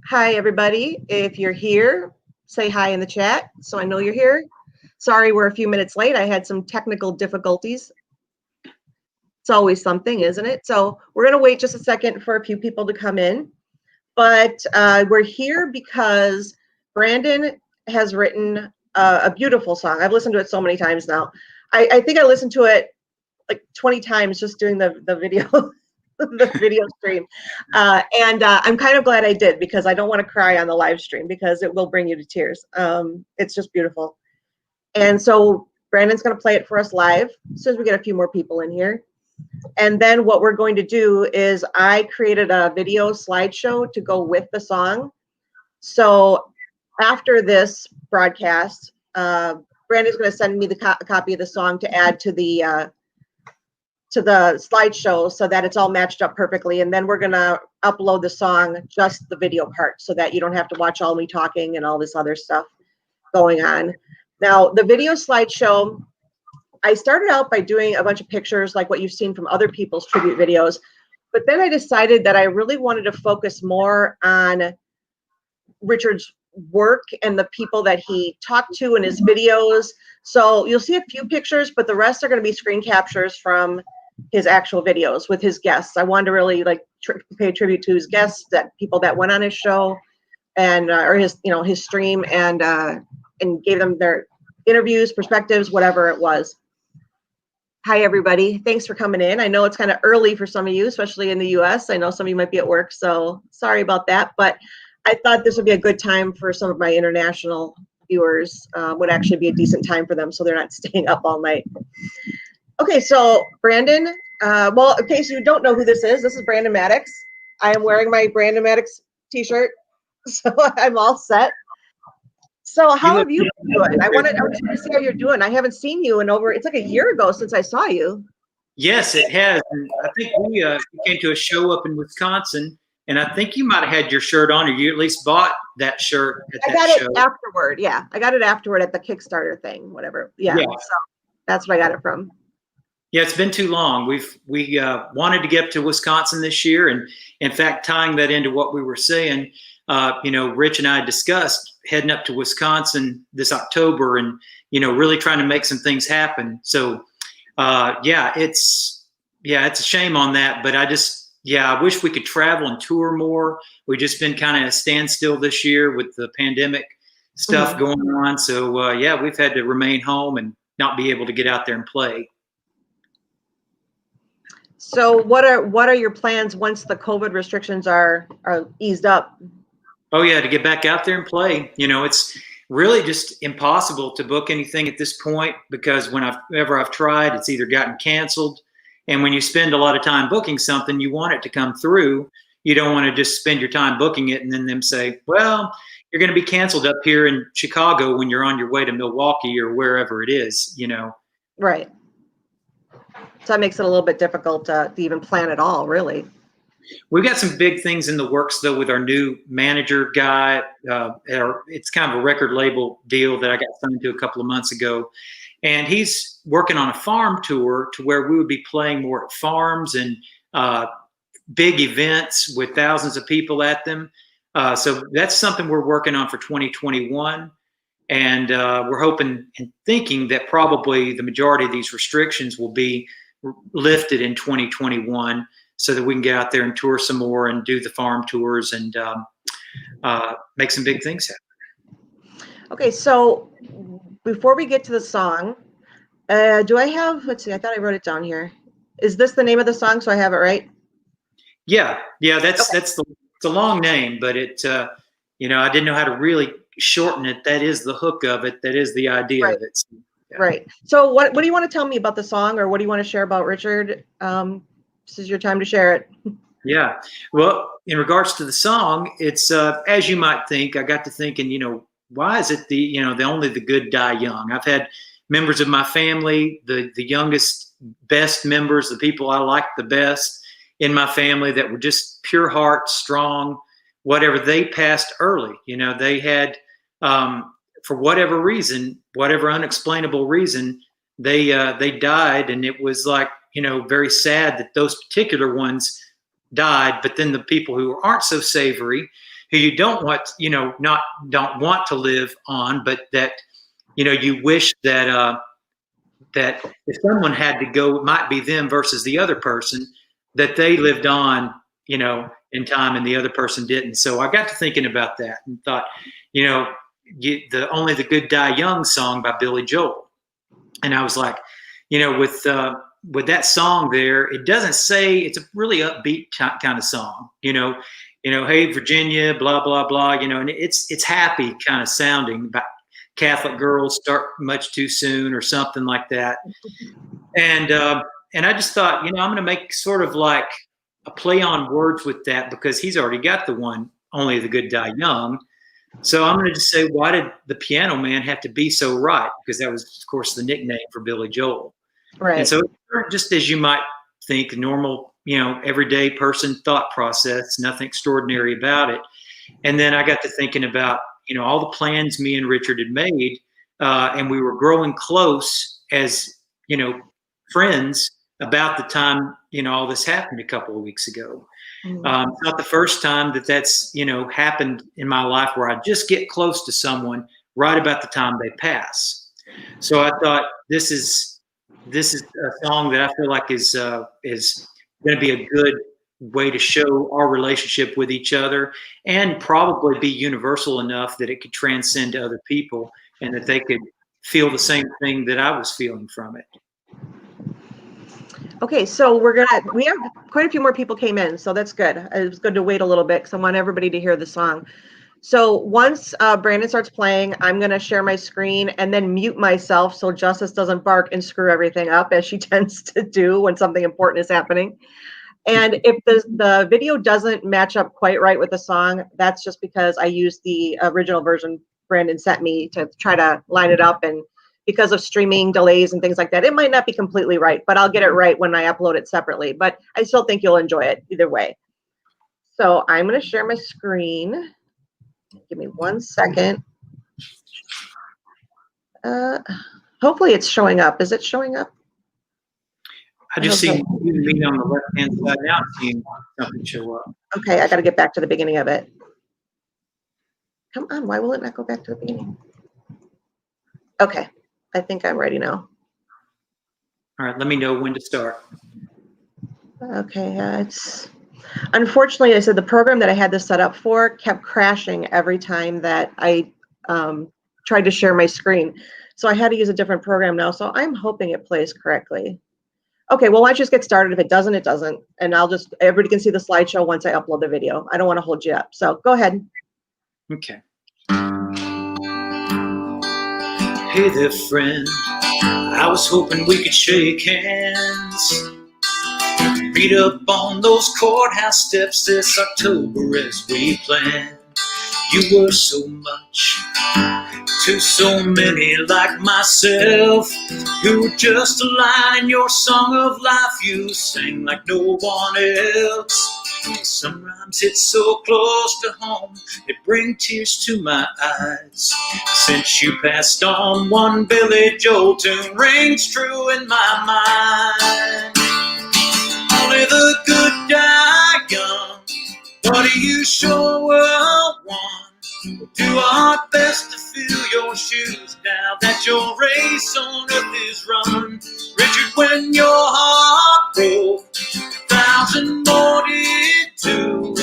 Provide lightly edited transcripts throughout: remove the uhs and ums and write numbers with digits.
Hi, everybody. If you're here, say hi in the chat so I know you're here. Sorry, we're a few minutes late. I had some technical difficulties. It's always something, isn't it? So we're going to wait just a second for a few people to come in. But we're here because Brandon has written a beautiful song. I've listened to it so many times now. I think I listened to it like 20 times just doing the video. The video stream. I'm kind of glad I did because I don't want to cry on the live stream because it will bring you to tears. It's just beautiful. And so Brandon's going to play it for us live as soon as we get a few more people in here. And then what we're going to do is I created a video slideshow to go with the song. So after this broadcast, Brandon's going to send me the copy of the song to add to the slideshow so that it's all matched up perfectly. And then we're going to upload the song, just the video part, so that you don't have to watch all me talking and all this other stuff going on. Now, the video slideshow, I started out by doing a bunch of pictures like what you've seen from other people's tribute videos. But then I decided that I really wanted to focus more on Richard's work and the people that he talked to in his videos. So you'll see a few pictures, but the rest are going to be screen captures from his actual videos with his guests. I wanted to really pay tribute to his guests, that people that went on his show and or his stream, and gave them their interviews, perspectives, whatever it was. Hi everybody, thanks for coming in. I know it's kind of early for some of you, especially in the US. I know some of you might be at work, so sorry about that, but I thought this would be a good time for some of my international viewers. Would actually be a decent time for them so they're not staying up all night. Okay, so Brandon, well, in case you don't know who this is Brandon Maddox. I am wearing my Brandon Maddox t-shirt, so I'm all set. So how have you been doing? I wanted to see how you're doing. I haven't seen you in it's like a year ago since I saw you. Yes, it has. And I think we came to a show up in Wisconsin, and I think you might have had your shirt on, or you at least bought that shirt at that show. I got it afterward. Yeah, I got it afterward at the Kickstarter thing, whatever. Yeah. So that's what I got it from. Yeah, it's been too long. We wanted to get up to Wisconsin this year, and in fact, tying that into what we were saying, Rich and I discussed heading up to Wisconsin this October, and really trying to make some things happen. So, it's a shame on that, but I wish we could travel and tour more. We've just been kind of a standstill this year with the pandemic stuff going on. So, we've had to remain home and not be able to get out there and play. So what are your plans once the COVID restrictions are eased up? Oh yeah, to get back out there and play. It's really just impossible to book anything at this point because whenever I've tried, it's either gotten canceled. And when you spend a lot of time booking something, you want it to come through. You don't want to just spend your time booking it and then them say, well, you're going to be canceled up here in Chicago when you're on your way to Milwaukee or wherever it is, Right. So that makes it a little bit difficult to even plan at all, really. We've got some big things in the works, though, with our new manager guy. It's kind of a record label deal that I got signed to a couple of months ago. And he's working on a farm tour to where we would be playing more at farms and big events with thousands of people at them. So that's something we're working on for 2021. And we're hoping and thinking that probably the majority of these restrictions will be lifted in 2021 so that we can get out there and tour some more and do the farm tours and make some big things happen. Okay, so before we get to the song, do I have, let's see, I thought I wrote it down here. Is this the name of the song, so I have it right? Yeah, that's it's a long name, but it, I didn't know how to really shorten it. That is the hook of it. That is the idea of it. So, yeah. Right. So what do you want to tell me about the song, or what do you want to share about Richard? This is your time to share it. Yeah. Well, in regards to the song, it's as you might think. I got to thinking, why is it the only the good die young? I've had members of my family, the youngest, best members, the people I like the best in my family that were just pure heart, strong, whatever. They passed early. They had, for whatever reason, whatever unexplainable reason, they died, and it was like, very sad that those particular ones died. But then the people who aren't so savory, who you don't want, don't want to live on, but that, you wish that, that if someone had to go, it might be them versus the other person, that they lived on, in time, and the other person didn't. So I got to thinking about that and thought, the Only the Good Die Young song by Billy Joel. And I was like, with that song there, it doesn't say, it's a really upbeat kind of song, hey, Virginia, blah, blah, blah, and it's happy kind of sounding about Catholic girls start much too soon or something like that. And I just thought, I'm going to make sort of like a play on words with that, because he's already got the one, Only the Good Die Young. So I'm going to just say, why did the Piano Man have to be so right? Because that was, of course, the nickname for Billy Joel. Right. And so just as you might think, normal, everyday person thought process, nothing extraordinary about it. And then I got to thinking about, all the plans me and Richard had made, and we were growing close as, friends about the time, all this happened a couple of weeks ago. Mm-hmm. It's not the first time that's, happened in my life where I just get close to someone right about the time they pass. So I thought this is a song that I feel like is going to be a good way to show our relationship with each other, and probably be universal enough that it could transcend to other people, and that they could feel the same thing that I was feeling from it. Okay, so we have quite a few more people came in, so that's good. It was good to wait a little bit because I want everybody to hear the song. So once Brandon starts playing, I'm going to share my screen and then mute myself so Justice doesn't bark and screw everything up, as she tends to do when something important is happening. And if the video doesn't match up quite right with the song, that's just because I used the original version Brandon sent me to try to line it up, and because of streaming delays and things like that, it might not be completely right, but I'll get it right when I upload it separately. But I still think you'll enjoy it either way. So I'm going to share my screen. Give me 1 second. Hopefully it's showing up. Is it showing up? I just see me on the left-hand side now, seeing something show up. Okay, I got to get back to the beginning of it. Come on, why will it not go back to the beginning? Okay, I think I'm ready now. All right, let me know when to start. Okay, it's unfortunately, I said the program that I had this set up for kept crashing every time that I tried to share my screen. So I had to use a different program now. So I'm hoping it plays correctly. Okay, well, why don't you just get started? If it doesn't, it doesn't. And everybody can see the slideshow once I upload the video. I don't want to hold you up. So go ahead. Okay. Hey there, friend. I was hoping we could shake hands. Beat up on those courthouse steps this October as we planned. You were so much to so many like myself, who were just a line in your song of life you sang like no one else. Some rhymes hit so close to home, they bring tears to my eyes. Since you passed on, one Billy Joel tune rings true in my mind. Only the good die young, but you sure will want. We'll do our best to fill your shoes now that your race on earth is run. Richard, when your heart broke, 1,000 more did too.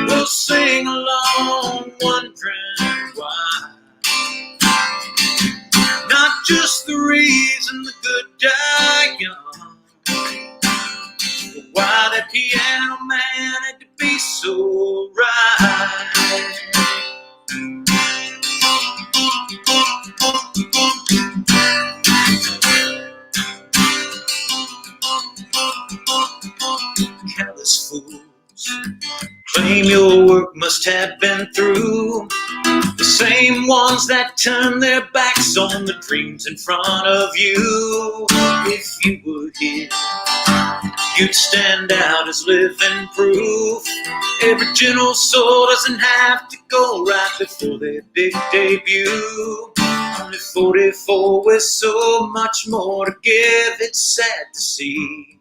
We'll sing along, wondering why. Not just the reason the good die young, but why that piano man had to be so right. Callous fools claim your work must have been through. The same ones that turn their backs on the dreams in front of you. If you were here, you'd stand out as living proof. Every gentle soul doesn't have to go right before their big debut. Only 44 with so much more to give, it's sad to see.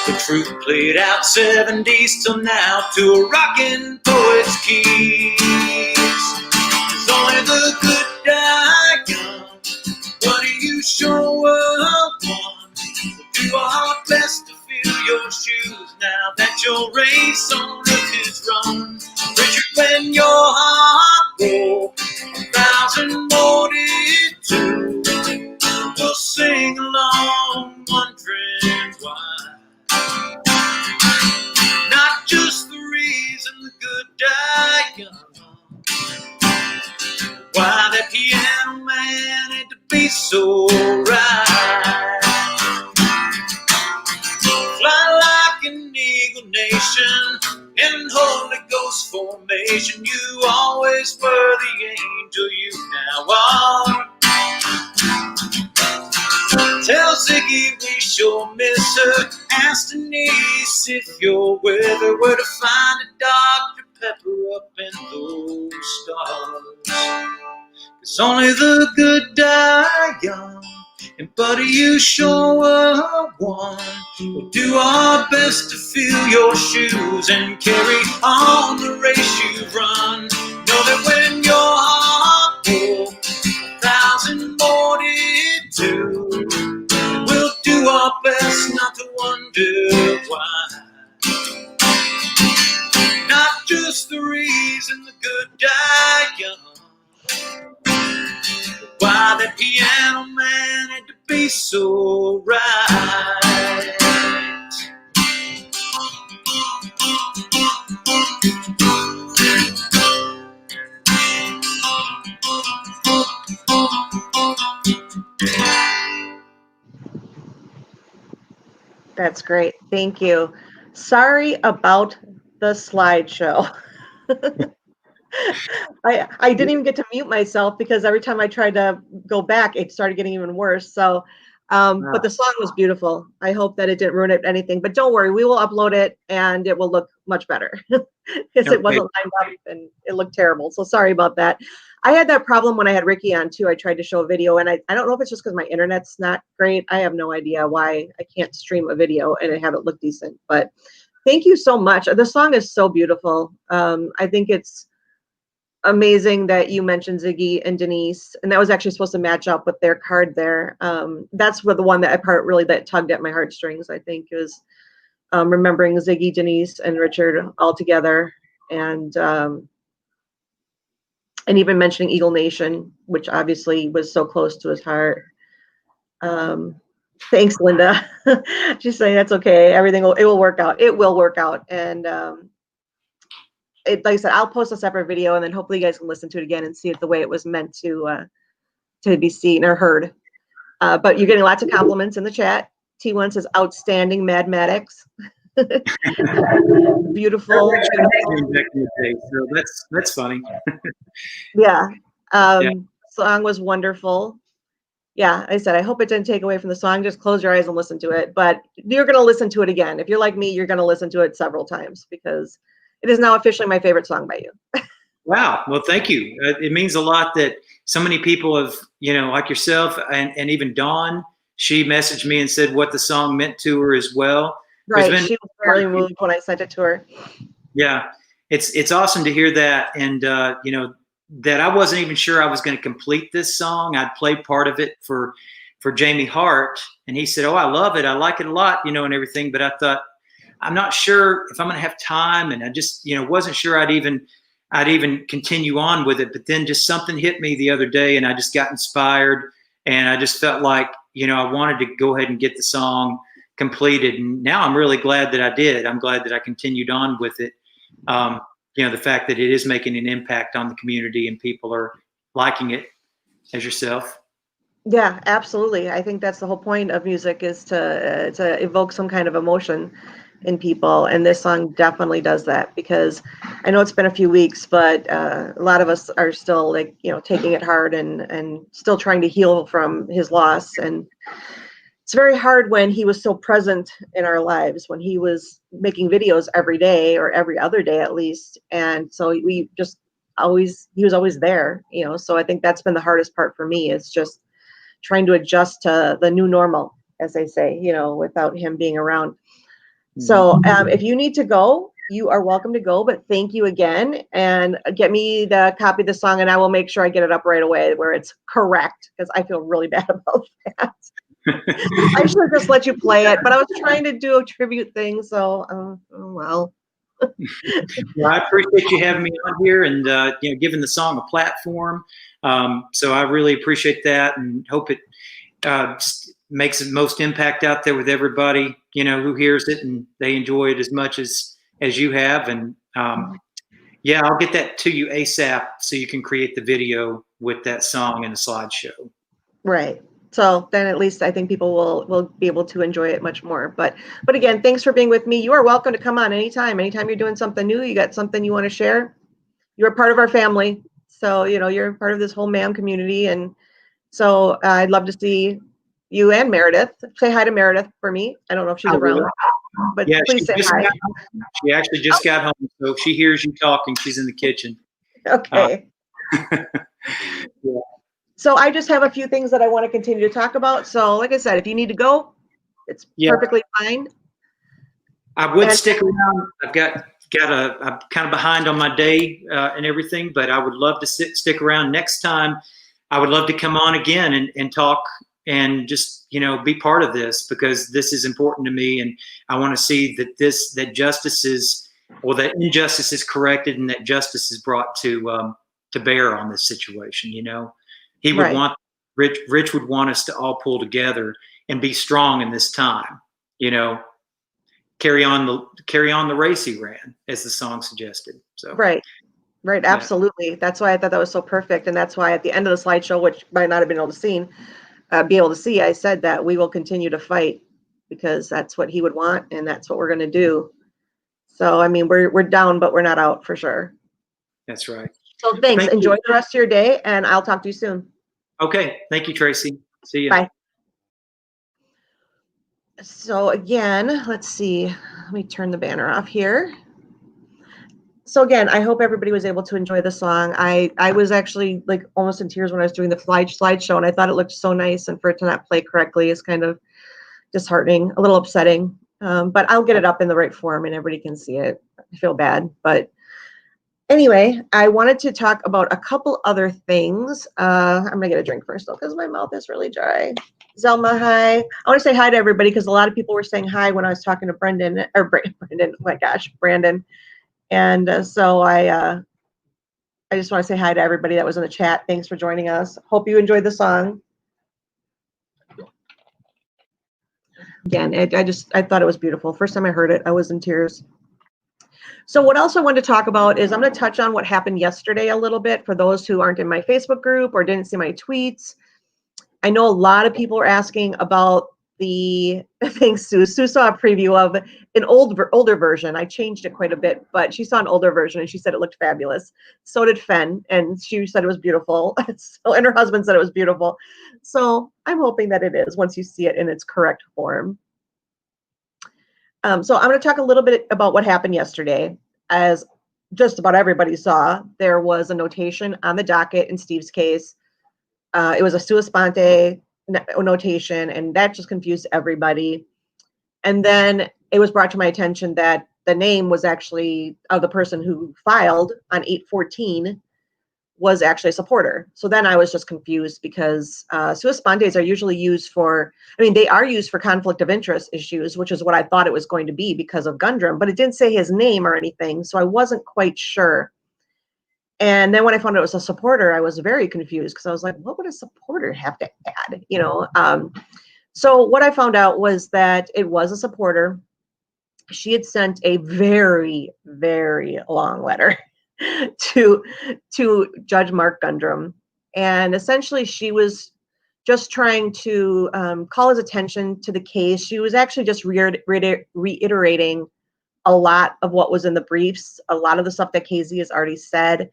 The truth played out 70s till now to a rockin' poet's key. that your race on earth is run. Richard, when your heart broke, 1,000 more did too. We'll sing along, wondering why. Not just the reason the good die young. Why that piano man had to be so right. Fly like an eagle nation in Holy Ghost formation. You always were the angel you now are. Tell Ziggy we sure miss her. Ask Denise if you're with her, where to find a Dr. Pepper up in those stars. 'Cause only the good die young, and buddy, you sure were one. We'll do our best to fill your shoes and carry on the race you've run. Know that when your heart broke, 1,000 more did too. We'll do our best not to wonder why. Not just the reason the good die young. Why that piano man had to be so right. That's great. Thank you. Sorry about the slideshow. I didn't even get to mute myself because every time I tried to go back, it started getting even worse. So, but the song was beautiful. I hope that it didn't ruin it anything. But don't worry, we will upload it and it will look much better because it wasn't lined up and it looked terrible. So sorry about that. I had that problem when I had Ricky on too. I tried to show a video and I don't know if it's just because my internet's not great. I have no idea why I can't stream a video and have it look decent. But thank you so much. The song is so beautiful. I think it's amazing that you mentioned Ziggy and Denise, and that was actually supposed to match up with their card there. That's where the one that part really that tugged at my heartstrings, I think, is remembering Ziggy, Denise, and Richard all together, and even mentioning Eagle Nation, which obviously was so close to his heart. Thanks, Linda. She's saying that's okay. It will work out. It will work out, and like I said, I'll post a separate video, and then hopefully you guys can listen to it again and see it the way it was meant to be seen or heard. But you're getting lots of compliments in the chat. T1 says, outstanding, Maddox. Beautiful. Back in the day, so that's funny. Yeah. Song was wonderful. Yeah, I said, I hope it didn't take away from the song. Just close your eyes and listen to it. But you're going to listen to it again. If you're like me, you're going to listen to it several times because it is now officially my favorite song by you. Wow. Well, thank you. It means a lot that so many people have, like yourself and even Dawn, she messaged me and said what the song meant to her as well. Right. She was very moved when I sent it to her. Yeah. It's awesome to hear that. And, that I wasn't even sure I was going to complete this song. I'd played part of it for Jamie Hart, and he said, "Oh, I love it. I like it a lot, and everything." But I thought, I'm not sure if I'm going to have time, and I just, wasn't sure I'd even continue on with it. But then just something hit me the other day, and I just got inspired, and I just felt like, I wanted to go ahead and get the song completed. And now I'm really glad that I did. I'm glad that I continued on with it. The fact that it is making an impact on the community and people are liking it, as yourself. Yeah, absolutely. I think that's the whole point of music, is to evoke some kind of emotion in people. And this song definitely does that, because I know it's been a few weeks, but a lot of us are still taking it hard and still trying to heal from his loss. And it's very hard when he was so present in our lives, when he was making videos every day or every other day at least. And so he was always there, so I think that's been the hardest part for me, is just trying to adjust to the new normal, as they say, without him being around. Mm-hmm. So if you need to go, you are welcome to go, but thank you again, and get me the copy of the song and I will make sure I get it up right away where it's correct, because I feel really bad about that. I should have just let you play it, but I was trying to do a tribute thing, so oh well. Well, I appreciate you having me on here and giving the song a platform. So I really appreciate that, and hope it just makes the most impact out there with everybody, who hears it and they enjoy it as much as you have. And yeah, I'll get that to you ASAP so you can create the video with that song and a slideshow. Right. So then at least I think people will be able to enjoy it much more. But again, thanks for being with me. You are welcome to come on anytime. Anytime you're doing something new, you got something you want to share, you're a part of our family. So, you're part of this whole MAM community. And so I'd love to see you and Meredith. Say hi to Meredith for me. I don't know if she's around, but yeah, please say hi. She actually just got home. So if she hears you talking, she's in the kitchen. Okay. Yeah. So I just have a few things that I want to continue to talk about. So like I said, if you need to go, it's perfectly fine. I would stick around. I'm kind of behind on my day and everything, but I would love to stick around next time. I would love to come on again and talk and just, be part of this, because this is important to me. And I want to see that justice is, or that injustice is corrected, and that justice is brought to bear on this situation. He would want, Rich would want us to all pull together and be strong in this time, carry on the race he ran, as the song suggested. So right, absolutely. That's why I thought that was so perfect, and that's why at the end of the slideshow, which might not have been able to see, I said that we will continue to fight, because that's what he would want, and that's what we're going to do. So I mean, we're down, but we're not out for sure. That's right. So thanks. Enjoy the rest of your day, and I'll talk to you soon. Okay. Thank you, Tracy. See you. Bye. So again, let's see. Let me turn the banner off here. So again, I hope everybody was able to enjoy the song. I was actually like almost in tears when I was doing the slideshow, and I thought it looked so nice, and for it to not play correctly is kind of disheartening, a little upsetting. But I'll get it up in the right form and everybody can see it. I feel bad, but anyway, I wanted to talk about a couple other things. I'm gonna get a drink first though, because my mouth is really dry. Zelma, hi. I want to say hi to everybody, because a lot of people were saying hi when I was talking to Brandon. Oh my gosh, Brandon. And so I just want to say hi to everybody that was in the chat. Thanks for joining us. Hope you enjoyed the song. Again, I thought it was beautiful. First time I heard it, I was in tears. So what else I wanted to talk about is I'm going to touch on what happened yesterday a little bit for those who aren't in my Facebook group or didn't see my tweets. I know a lot of people are asking about the things. Sue saw a preview of an older version. I changed it quite a bit, but she saw an older version and she said it looked fabulous. So did Fen, and she said it was beautiful. And her husband said it was beautiful. So I'm hoping that it is once you see it in its correct form. So I'm going to talk a little bit about what happened yesterday. As just about everybody saw, there was a notation on the docket in Steve's case. It was a sua sponte notation, and that just confused everybody. And then it was brought to my attention that the name was actually of the person who filed on 8/14 was actually a supporter. So then I was just confused, because sua spontes are usually used for, they are used for conflict of interest issues, which is what I thought it was going to be because of Gundrum, but it didn't say his name or anything, so I wasn't quite sure. And then when I found out it was a supporter, I was very confused, because I was like, what would a supporter have to add? So what I found out was that it was a supporter. She had sent a very, very long letter to Judge Mark Gundrum. And essentially she was just trying to call his attention to the case. She was actually just reiterating a lot of what was in the briefs, a lot of the stuff that KZ has already said.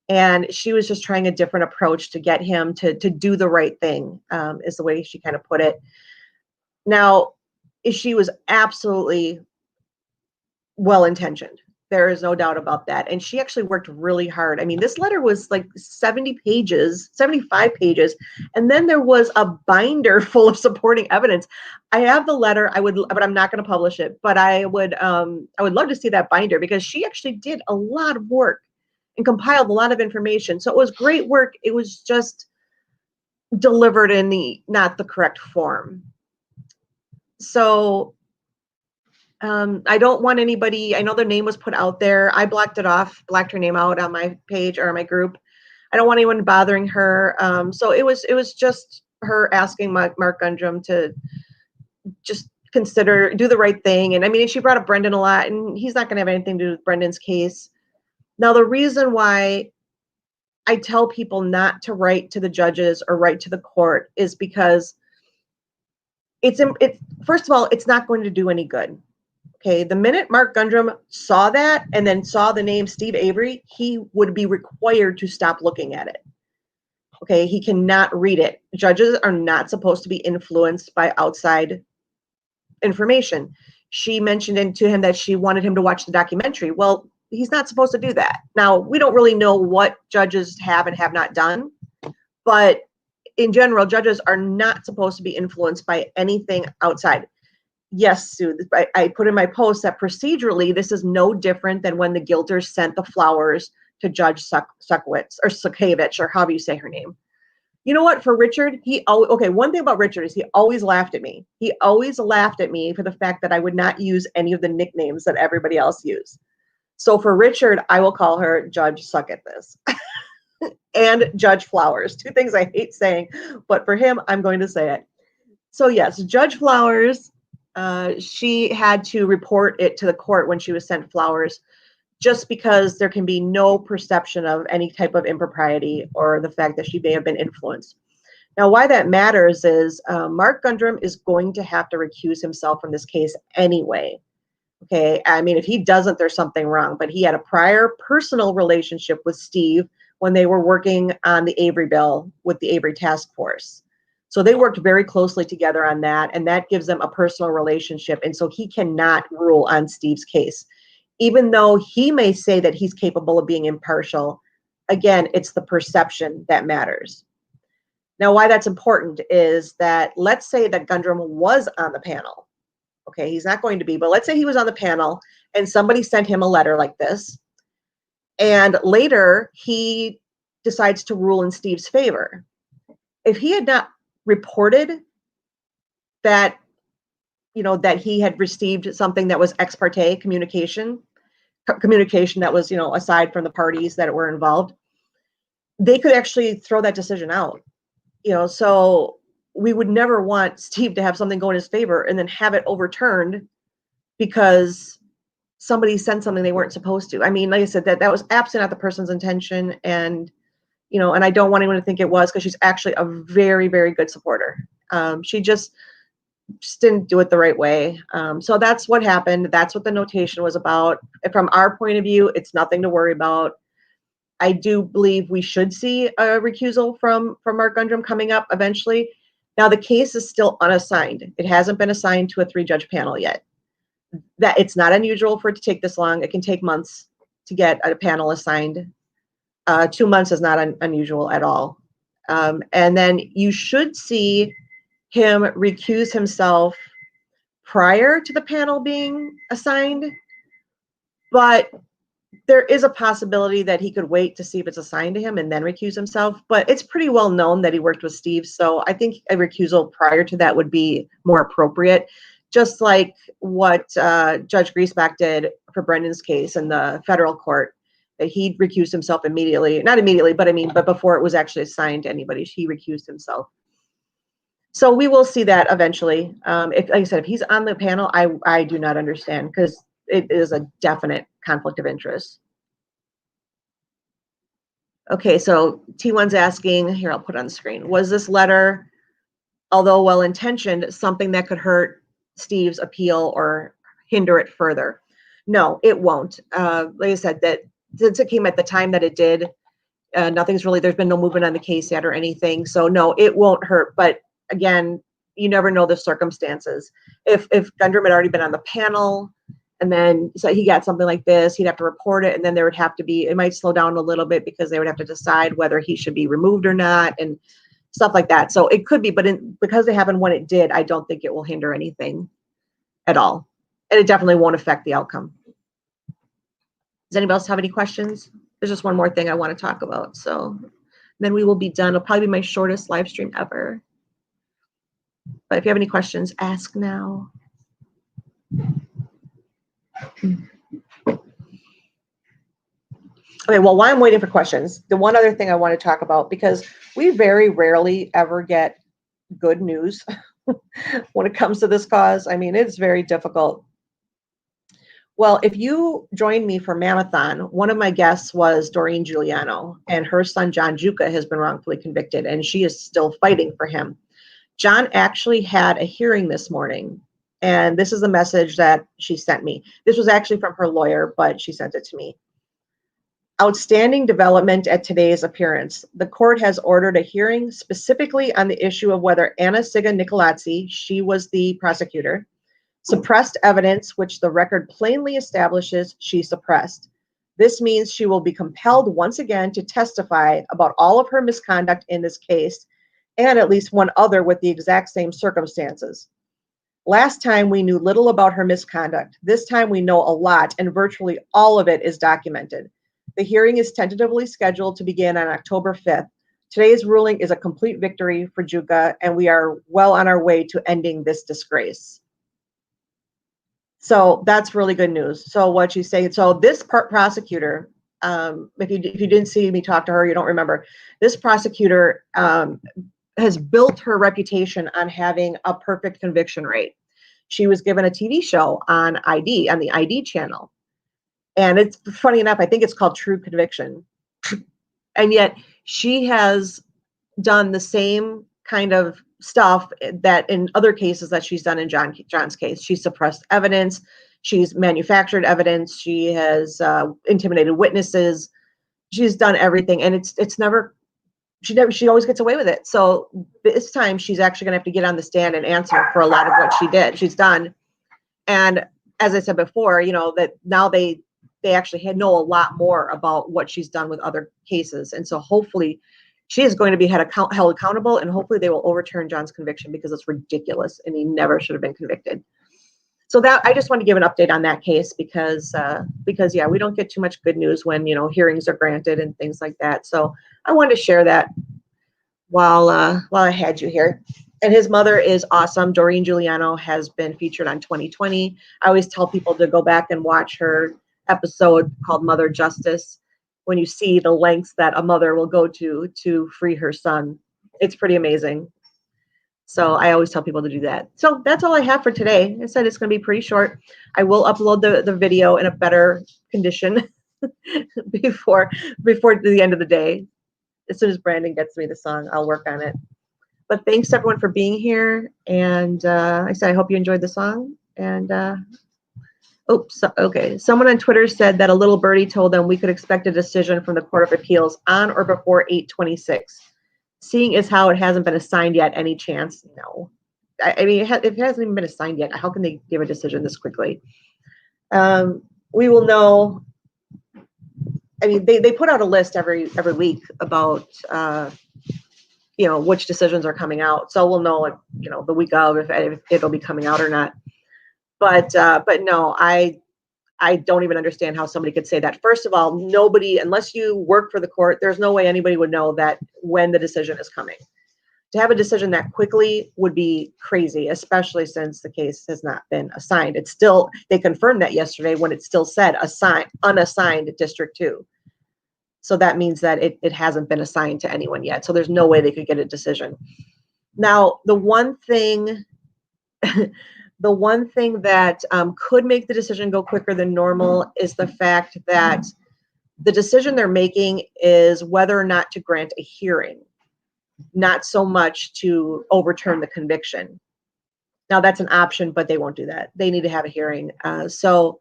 And she was just trying a different approach to get him to do the right thing, is the way she kind of put it. Now, she was absolutely well-intentioned. There is no doubt about that. And she actually worked really hard. This letter was like 70 pages, 75 pages. And then there was a binder full of supporting evidence. I have the letter, but I'm not going to publish it. But I would love to see that binder, because she actually did a lot of work and compiled a lot of information. So it was great work. It was just delivered in not the correct form. So I don't want anybody, I know their name was put out there. I blocked it off, blacked her name out on my page or my group. I don't want anyone bothering her. So it was just her asking Mark Gundrum to just do the right thing. And I mean, she brought up Brendan a lot, and he's not going to have anything to do with Brendan's case. Now, the reason why I tell people not to write to the judges or write to the court is because it's first of all, it's not going to do any good. Okay, the minute Mark Gundrum saw that and then saw the name Steve Avery, he would be required to stop looking at it. Okay, he cannot read it. Judges are not supposed to be influenced by outside information. She mentioned to him that she wanted him to watch the documentary. Well, he's not supposed to do that. Now, we don't really know what judges have and have not done, but in general, judges are not supposed to be influenced by anything outside. Yes, Sue, I put in my post that procedurally, this is no different than when the Gilters sent the flowers to Judge Suckowitz or Suckavich, or however you say her name. You know what? For Richard, one thing about Richard is he always laughed at me. He always laughed at me for the fact that I would not use any of the nicknames that everybody else used. So for Richard, I will call her Judge Suck at This and Judge Flowers. Two things I hate saying, but for him, I'm going to say it. So yes, Judge Flowers, she had to report it to the court when she was sent flowers, just because there can be no perception of any type of impropriety or the fact that she may have been influenced. Now, why that matters is Mark Gundrum is going to have to recuse himself from this case anyway. Okay, I mean, if he doesn't, there's something wrong, but he had a prior personal relationship with Steve when they were working on the Avery bill with the Avery task force. So they worked very closely together on that, and that gives them a personal relationship. And so he cannot rule on Steve's case. Even though he may say that he's capable of being impartial, again, it's the perception that matters. Now, why that's important is that let's say that Gundrum was on the panel. Okay, he's not going to be, but let's say he was on the panel and somebody sent him a letter like this, and later he decides to rule in Steve's favor. If he had not reported that, that he had received something that was ex parte communication that was, aside from the parties that were involved, they could actually throw that decision out. So we would never want Steve to have something go in his favor and then have it overturned because somebody sent something they weren't supposed to. I mean, like I said, that was absolutely not the person's intention. And, and I don't want anyone to think it was, because she's actually a very, very good supporter. She just didn't do it the right way. So that's what happened. That's what the notation was about. From our point of view, it's nothing to worry about. I do believe we should see a recusal from Mark Gundrum coming up eventually. Now, the case is still unassigned. It hasn't been assigned to a 3-judge panel yet. That it's not unusual for it to take this long. It can take months to get a panel assigned. 2 months is not unusual at all. And then you should see him recuse himself prior to the panel being assigned, but there is a possibility that he could wait to see if it's assigned to him and then recuse himself. But it's pretty well known that he worked with Steve, so I think a recusal prior to that would be more appropriate, just like what Judge Griesbach did for Brendan's case in the federal court, that he recused himself immediately. Not immediately, but before it was actually assigned to anybody, he recused himself. So we will see that eventually. Like I said, if he's on the panel, I do not understand, because it is a definite conflict of interest. Okay, so T1's asking, here, I'll put it on the screen. Was this letter, although well-intentioned, something that could hurt Steve's appeal or hinder it further? No, it won't. Like I said, that since it came at the time that it did, there's been no movement on the case yet or anything. So no, it won't hurt. But again, you never know the circumstances. If Gundrum had already been on the panel, and then so he got something like this, he'd have to report it, and then there would have to be, it might slow down a little bit because they would have to decide whether he should be removed or not and stuff like that. So it could be, but because it happened when it did, I don't think it will hinder anything at all. And it definitely won't affect the outcome. Does anybody else have any questions? There's just one more thing I want to talk about. So then we will be done. It'll probably be my shortest live stream ever. But if you have any questions, ask now. Okay, well, while I'm waiting for questions, the one other thing I want to talk about, because we very rarely ever get good news when it comes to this cause. I mean, it's very difficult. Well, if you joined me for Marathon, one of my guests was Doreen Giuliano, and her son, John Juca, has been wrongfully convicted, and she is still fighting for him. John actually had a hearing this morning, and this is the message that she sent me. This was actually from her lawyer, but she sent it to me. Outstanding development at today's appearance. The court has ordered a hearing specifically on the issue of whether Anna Siga Nicolazzi, she was the prosecutor, suppressed evidence which the record plainly establishes she suppressed. This means she will be compelled once again to testify about all of her misconduct in this case, and at least one other with the exact same circumstances. Last time we knew little about her misconduct. This time we know a lot, and virtually all of it is documented. The hearing is tentatively scheduled to begin on October 5th. Today's ruling is a complete victory for Juca, and we are well on our way to ending this disgrace. So that's really good news. So what she's saying, so this prosecutor, if you didn't see me talk to her, you don't remember, this prosecutor has built her reputation on having a perfect conviction rate. She was given a TV show on the ID channel. And it's funny enough, I think it's called True Conviction. And yet she has done the same kind of stuff that in other cases that she's done in John's case. She suppressed evidence. She's manufactured evidence. She has intimidated witnesses. She's done everything. And she always gets away with it. So this time she's actually going to have to get on the stand and answer for a lot of what she's done. And as I said before, that now they actually know a lot more about what she's done with other cases. And so hopefully she is going to be held accountable, and hopefully they will overturn John's conviction, because it's ridiculous and he never should have been convicted. So that I just want to give an update on that case because yeah, we don't get too much good news when, hearings are granted and things like that. So I wanted to share that while I had you here. And his mother is awesome. Doreen Giuliano has been featured on 2020. I always tell people to go back and watch her episode called Mother Justice, when you see the lengths that a mother will go to free her son. It's pretty amazing. So I always tell people to do that. So that's all I have for today. I said it's going to be pretty short. I will upload the video in a better condition before the end of the day. As soon as Brandon gets me the song, I'll work on it. But thanks everyone for being here. And I said I hope you enjoyed the song. And okay. Someone on Twitter said that a little birdie told them we could expect a decision from the Court of Appeals on or before 8/26. Seeing as how it hasn't been assigned yet, any chance? No. I mean, if it hasn't even been assigned yet, how can they give a decision this quickly? We will know. I mean, they put out a list every week about which decisions are coming out. So we'll know the week of if it'll be coming out or not. But no, I don't even understand how somebody could say that. First of all, nobody, unless you work for the court, there's no way anybody would know that when the decision is coming. To have a decision that quickly would be crazy, especially since the case has not been assigned. It's still, they confirmed that yesterday when it still said unassigned District 2. So that means that it hasn't been assigned to anyone yet. So there's no way they could get a decision. Now, the one thing that could make the decision go quicker than normal is the fact that the decision they're making is whether or not to grant a hearing, not so much to overturn the conviction. Now, that's an option, but they won't do that. They need to have a hearing. So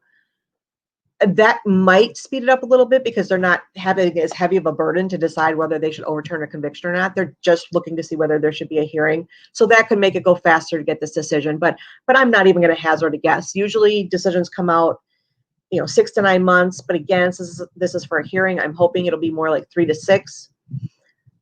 that might speed it up a little bit, because they're not having as heavy of a burden to decide whether they should overturn a conviction or not. They're just looking to see whether there should be a hearing. So that could make it go faster to get this decision. But I'm not even going to hazard a guess. Usually decisions come out, 6 to 9 months. But again, this is for a hearing. I'm hoping it'll be more like 3 to 6.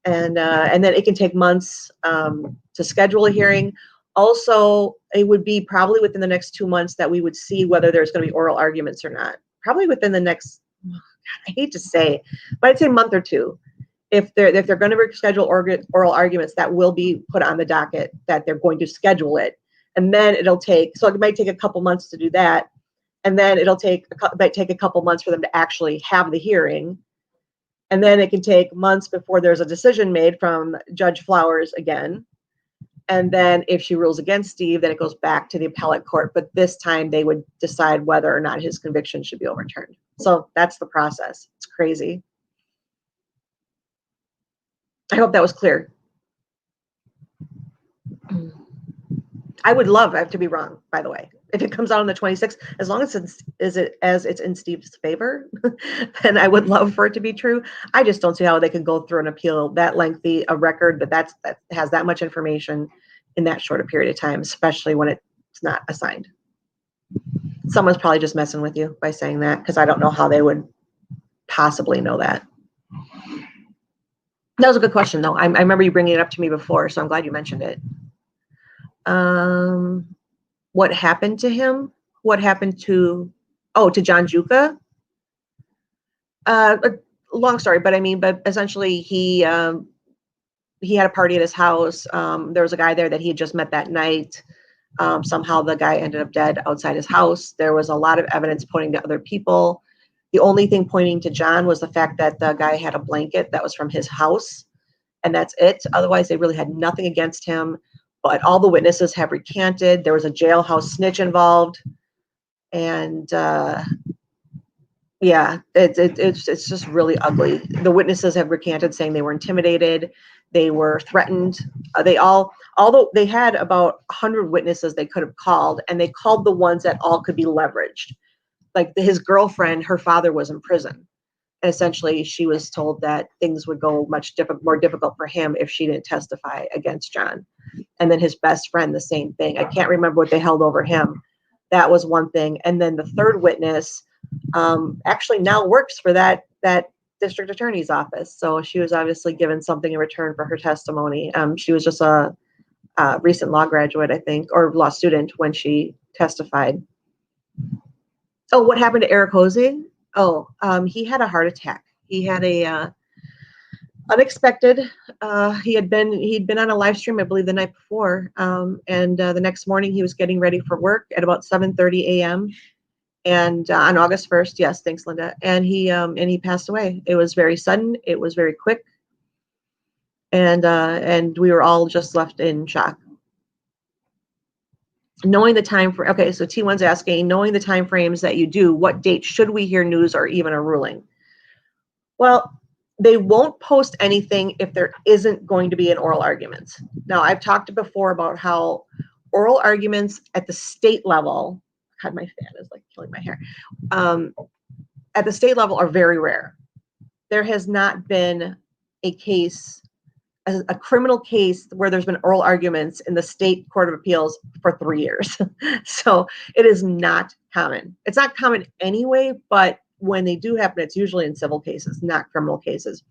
And then it can take months to schedule a hearing. Also, it would be probably within the next 2 months that we would see whether there's going to be oral arguments or not. Probably within the next, I hate to say, but I'd say month or two. if they're going to reschedule oral arguments, that will be put on the docket, that they're going to schedule it. And then it'll take, so it might take a couple months to do that. And then might take a couple months for them to actually have the hearing. And then it can take months before there's a decision made from Judge Flowers again. And then if she rules against Steve, then it goes back to the appellate court. But this time they would decide whether or not his conviction should be overturned. So that's the process. It's crazy. I hope that was clear. I would love to be wrong, by the way. If it comes out on the 26th, as long as it's in Steve's favor, then I would love for it to be true. I just don't see how they can go through an appeal that lengthy, a record that has that much information in that short a period of time, especially when it's not assigned. Someone's probably just messing with you by saying that, because I don't know how they would possibly know that. That was a good question, though. I remember you bringing it up to me before, so I'm glad you mentioned it. What happened to him? What happened to John Juka? A long story, but essentially he had a party at his house. There was a guy there that he had just met that night. Somehow the guy ended up dead outside his house. There was a lot of evidence pointing to other people. The only thing pointing to John was the fact that the guy had a blanket that was from his house, and that's it. Otherwise, they really had nothing against him. But all the witnesses have recanted. There was a jailhouse snitch involved, and yeah, it's just really ugly. The witnesses have recanted, saying they were intimidated, they were threatened. Although they had about 100 witnesses they could have called, and they called the ones that all could be leveraged. Like his girlfriend, her father was in prison. And essentially, she was told that things would go much more difficult for him if she didn't testify against John. And then his best friend, the same thing. I can't remember what they held over him. That was one thing. And then the third witness actually now works for that district attorney's office. So she was obviously given something in return for her testimony. She was just a recent law graduate, I think, or law student when she testified. Oh, what happened to Erekose? He had a heart attack. He had a unexpected. He'd been on a live stream, I believe, the night before, and the next morning he was getting ready for work at about 7:30 a.m. and on August 1st. Yes, thanks, Linda. And he passed away. It was very sudden. It was very quick, and we were all just left in shock. Knowing the time for, okay, so T1's asking, knowing the time frames that you do, what date should we hear news or even a ruling? Well, they won't post anything if there isn't going to be an oral argument. Now, I've talked before about how oral arguments at the state level, God, my fan is like killing my hair, at the state level are very rare. There has not been a case, a criminal case where there's been oral arguments in the state court of appeals for 3 years. So it is not common. It's not common anyway, but when they do happen, it's usually in civil cases, not criminal cases.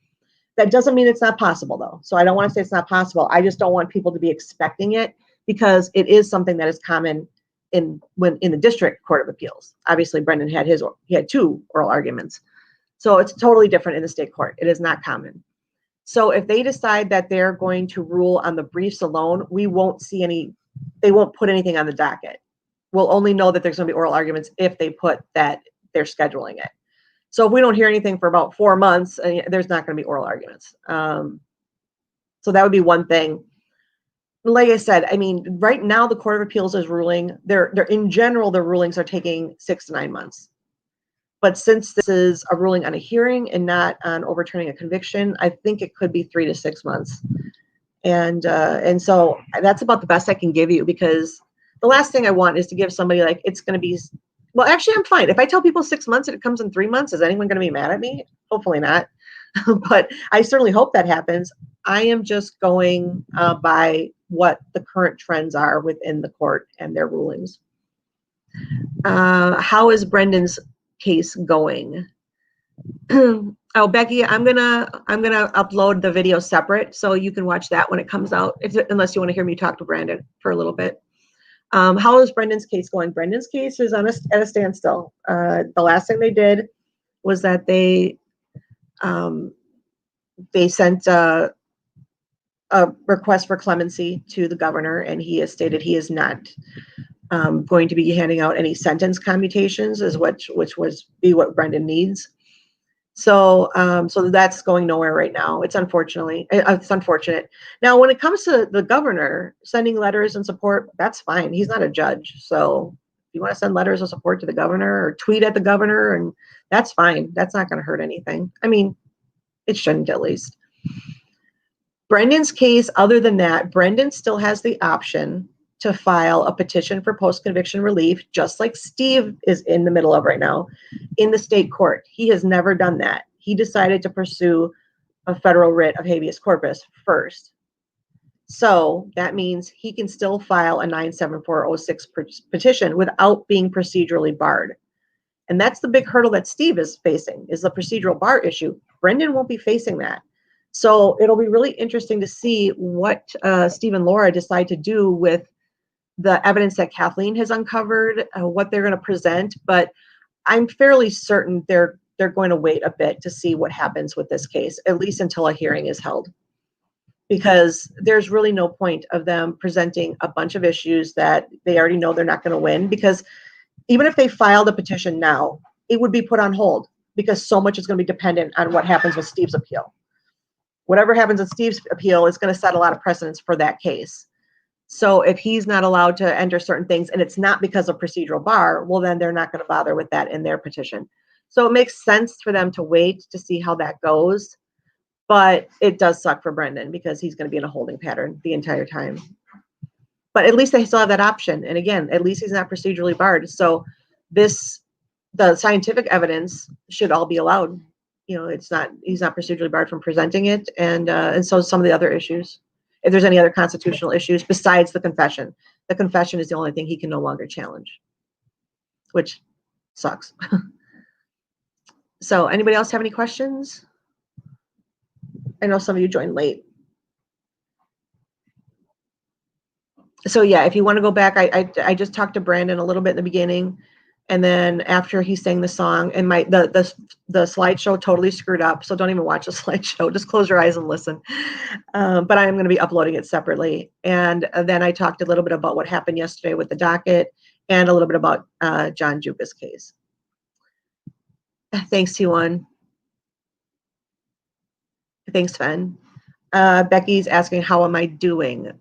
That doesn't mean it's not possible, though. So I don't want to say it's not possible. I just don't want people to be expecting it, because it is something that is common in the district court of appeals. Obviously, Brendan had 2 oral arguments. So it's totally different in the state court. It is not common. So if they decide that they're going to rule on the briefs alone, we won't see they won't put anything on the docket. We'll only know that there's going to be oral arguments if they put that they're scheduling it. So if we don't hear anything for about 4 months, there's not going to be oral arguments. So that would be one thing. Like I said, right now the Court of Appeals is ruling. They're in general, their rulings are taking 6 to 9 months. But since this is a ruling on a hearing and not on overturning a conviction, I think it could be 3 to 6 months. And so that's about the best I can give you, because the last thing I want is to give somebody like, it's going to be, well, actually, I'm fine. If I tell people 6 months and it comes in 3 months, is anyone going to be mad at me? Hopefully not. But I certainly hope that happens. I am just going by what the current trends are within the court and their rulings. How is Brendan's case going? Oh, Becky, I'm gonna upload the video separate so you can watch that when it comes out, unless you want to hear me talk to Brandon for a little bit. How is Brendan's case going? Brendan's case is at a standstill. The last thing they did was that they they sent a request for clemency to the governor, and he has stated he is not going to be handing out any sentence commutations, which would be what Brendan needs. So so that's going nowhere right now. It's unfortunate. Now, when it comes to the governor sending letters and support, that's fine. He's not a judge. So if you want to send letters of support to the governor or tweet at the governor, and that's fine. That's not going to hurt anything. I mean, it shouldn't, at least. Brendan's case, other than that, Brendan still has the option to file a petition for post-conviction relief, just like Steve is in the middle of right now, in the state court. He has never done that. He decided to pursue a federal writ of habeas corpus first. So that means he can still file a 97406 petition without being procedurally barred. And that's the big hurdle that Steve is facing, is the procedural bar issue. Brendan won't be facing that. So it'll be really interesting to see what Steve and Laura decide to do with the evidence that Kathleen has uncovered, what they're going to present. But I'm fairly certain they're going to wait a bit to see what happens with this case, at least until a hearing is held. Because there's really no point of them presenting a bunch of issues that they already know they're not going to win. Because even if they filed a petition now, it would be put on hold, because so much is going to be dependent on what happens with Steve's appeal. Whatever happens with Steve's appeal is going to set a lot of precedents for that case. So if he's not allowed to enter certain things, and it's not because of procedural bar, well, then they're not going to bother with that in their petition. So it makes sense for them to wait to see how that goes. But it does suck for Brendan, because he's going to be in a holding pattern the entire time. But at least they still have that option. And again, at least he's not procedurally barred. So the scientific evidence should all be allowed. You know, he's not procedurally barred from presenting it. And so some of the other issues, if there's any other constitutional issues besides the confession is the only thing he can no longer challenge, which sucks. So anybody else have any questions? I know some of you joined late. So yeah, if you want to go back, I just talked to Brandon a little bit in the beginning, and then after he sang the song, and the slideshow totally screwed up. So don't even watch the slideshow. Just close your eyes and listen. But I am going to be uploading it separately. And then I talked a little bit about what happened yesterday with the docket, and a little bit about John Juba's case. Thanks, T1. Thanks, Sven. Becky's asking, how am I doing?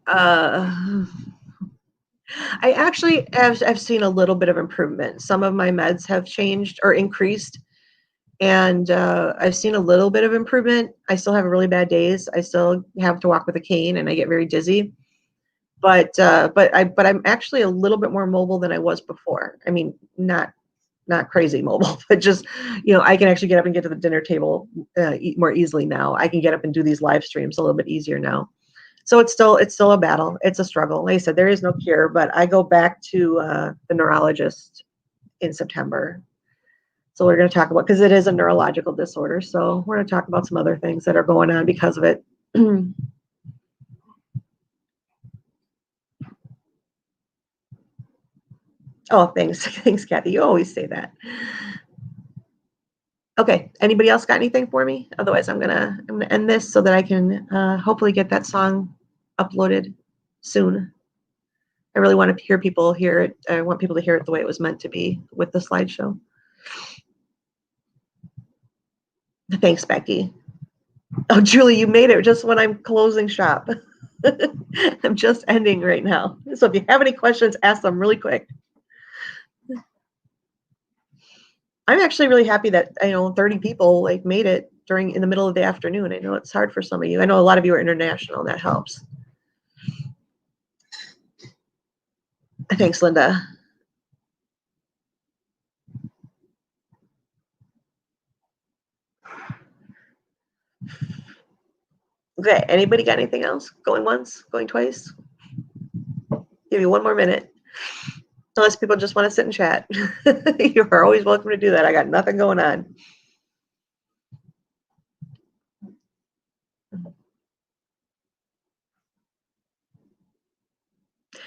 I actually have seen a little bit of improvement. Some of my meds have changed or increased, and I've seen a little bit of improvement. I still have really bad days. I still have to walk with a cane, and I get very dizzy. But I'm actually a little bit more mobile than I was before. I mean, not crazy mobile, but just, I can actually get up and get to the dinner table more easily now. I can get up and do these live streams a little bit easier now. So it's still a battle. It's a struggle. Like I said, there is no cure, but I go back to the neurologist in September. So we're going to talk about, because it is a neurological disorder. So we're going to talk about some other things that are going on because of it. Oh, thanks. Thanks, Kathy. You always say that. Okay. Anybody else got anything for me? Otherwise, I'm gonna end this so that I can hopefully get that song uploaded soon. I really want to hear people hear it. I want people to hear it the way it was meant to be with the slideshow. Thanks, Becky. Oh, Julie, you made it just when I'm closing shop. I'm just ending right now. So if you have any questions, ask them really quick. I'm actually really happy that 30 people made it in the middle of the afternoon. I know it's hard for some of you. I know a lot of you are international, and that helps. Thanks, Linda. Okay, anybody got anything else? Going once, going twice? Give you one more minute. Unless people just want to sit and chat. You are always welcome to do that. I got nothing going on.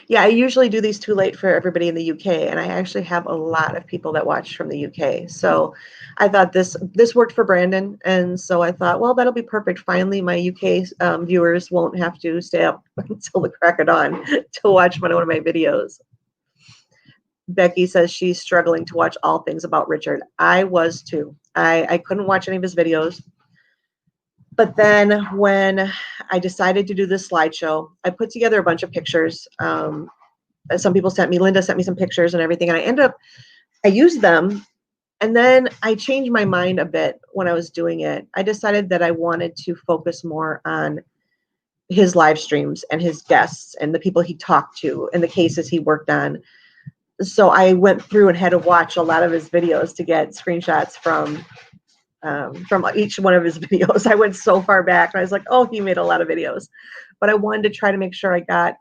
Yeah, I usually do these too late for everybody in the UK, and I actually have a lot of people that watch from the UK. So I thought this worked for Brandon, and so I thought, well, that'll be perfect. Finally, my UK viewers won't have to stay up until the crack of dawn to watch one of my videos. Becky says she's struggling to watch all things about Richard. I was too. I couldn't watch any of his videos. But then when I decided to do this slideshow, I put together a bunch of pictures. Some people sent me, Linda sent me some pictures and everything. And I used them. And then I changed my mind a bit when I was doing it. I decided that I wanted to focus more on his live streams and his guests and the people he talked to and the cases he worked on. So I went through and had to watch a lot of his videos to get screenshots from each one of his videos. I went so far back and I was like, oh, he made a lot of videos. But I wanted to try to make sure I got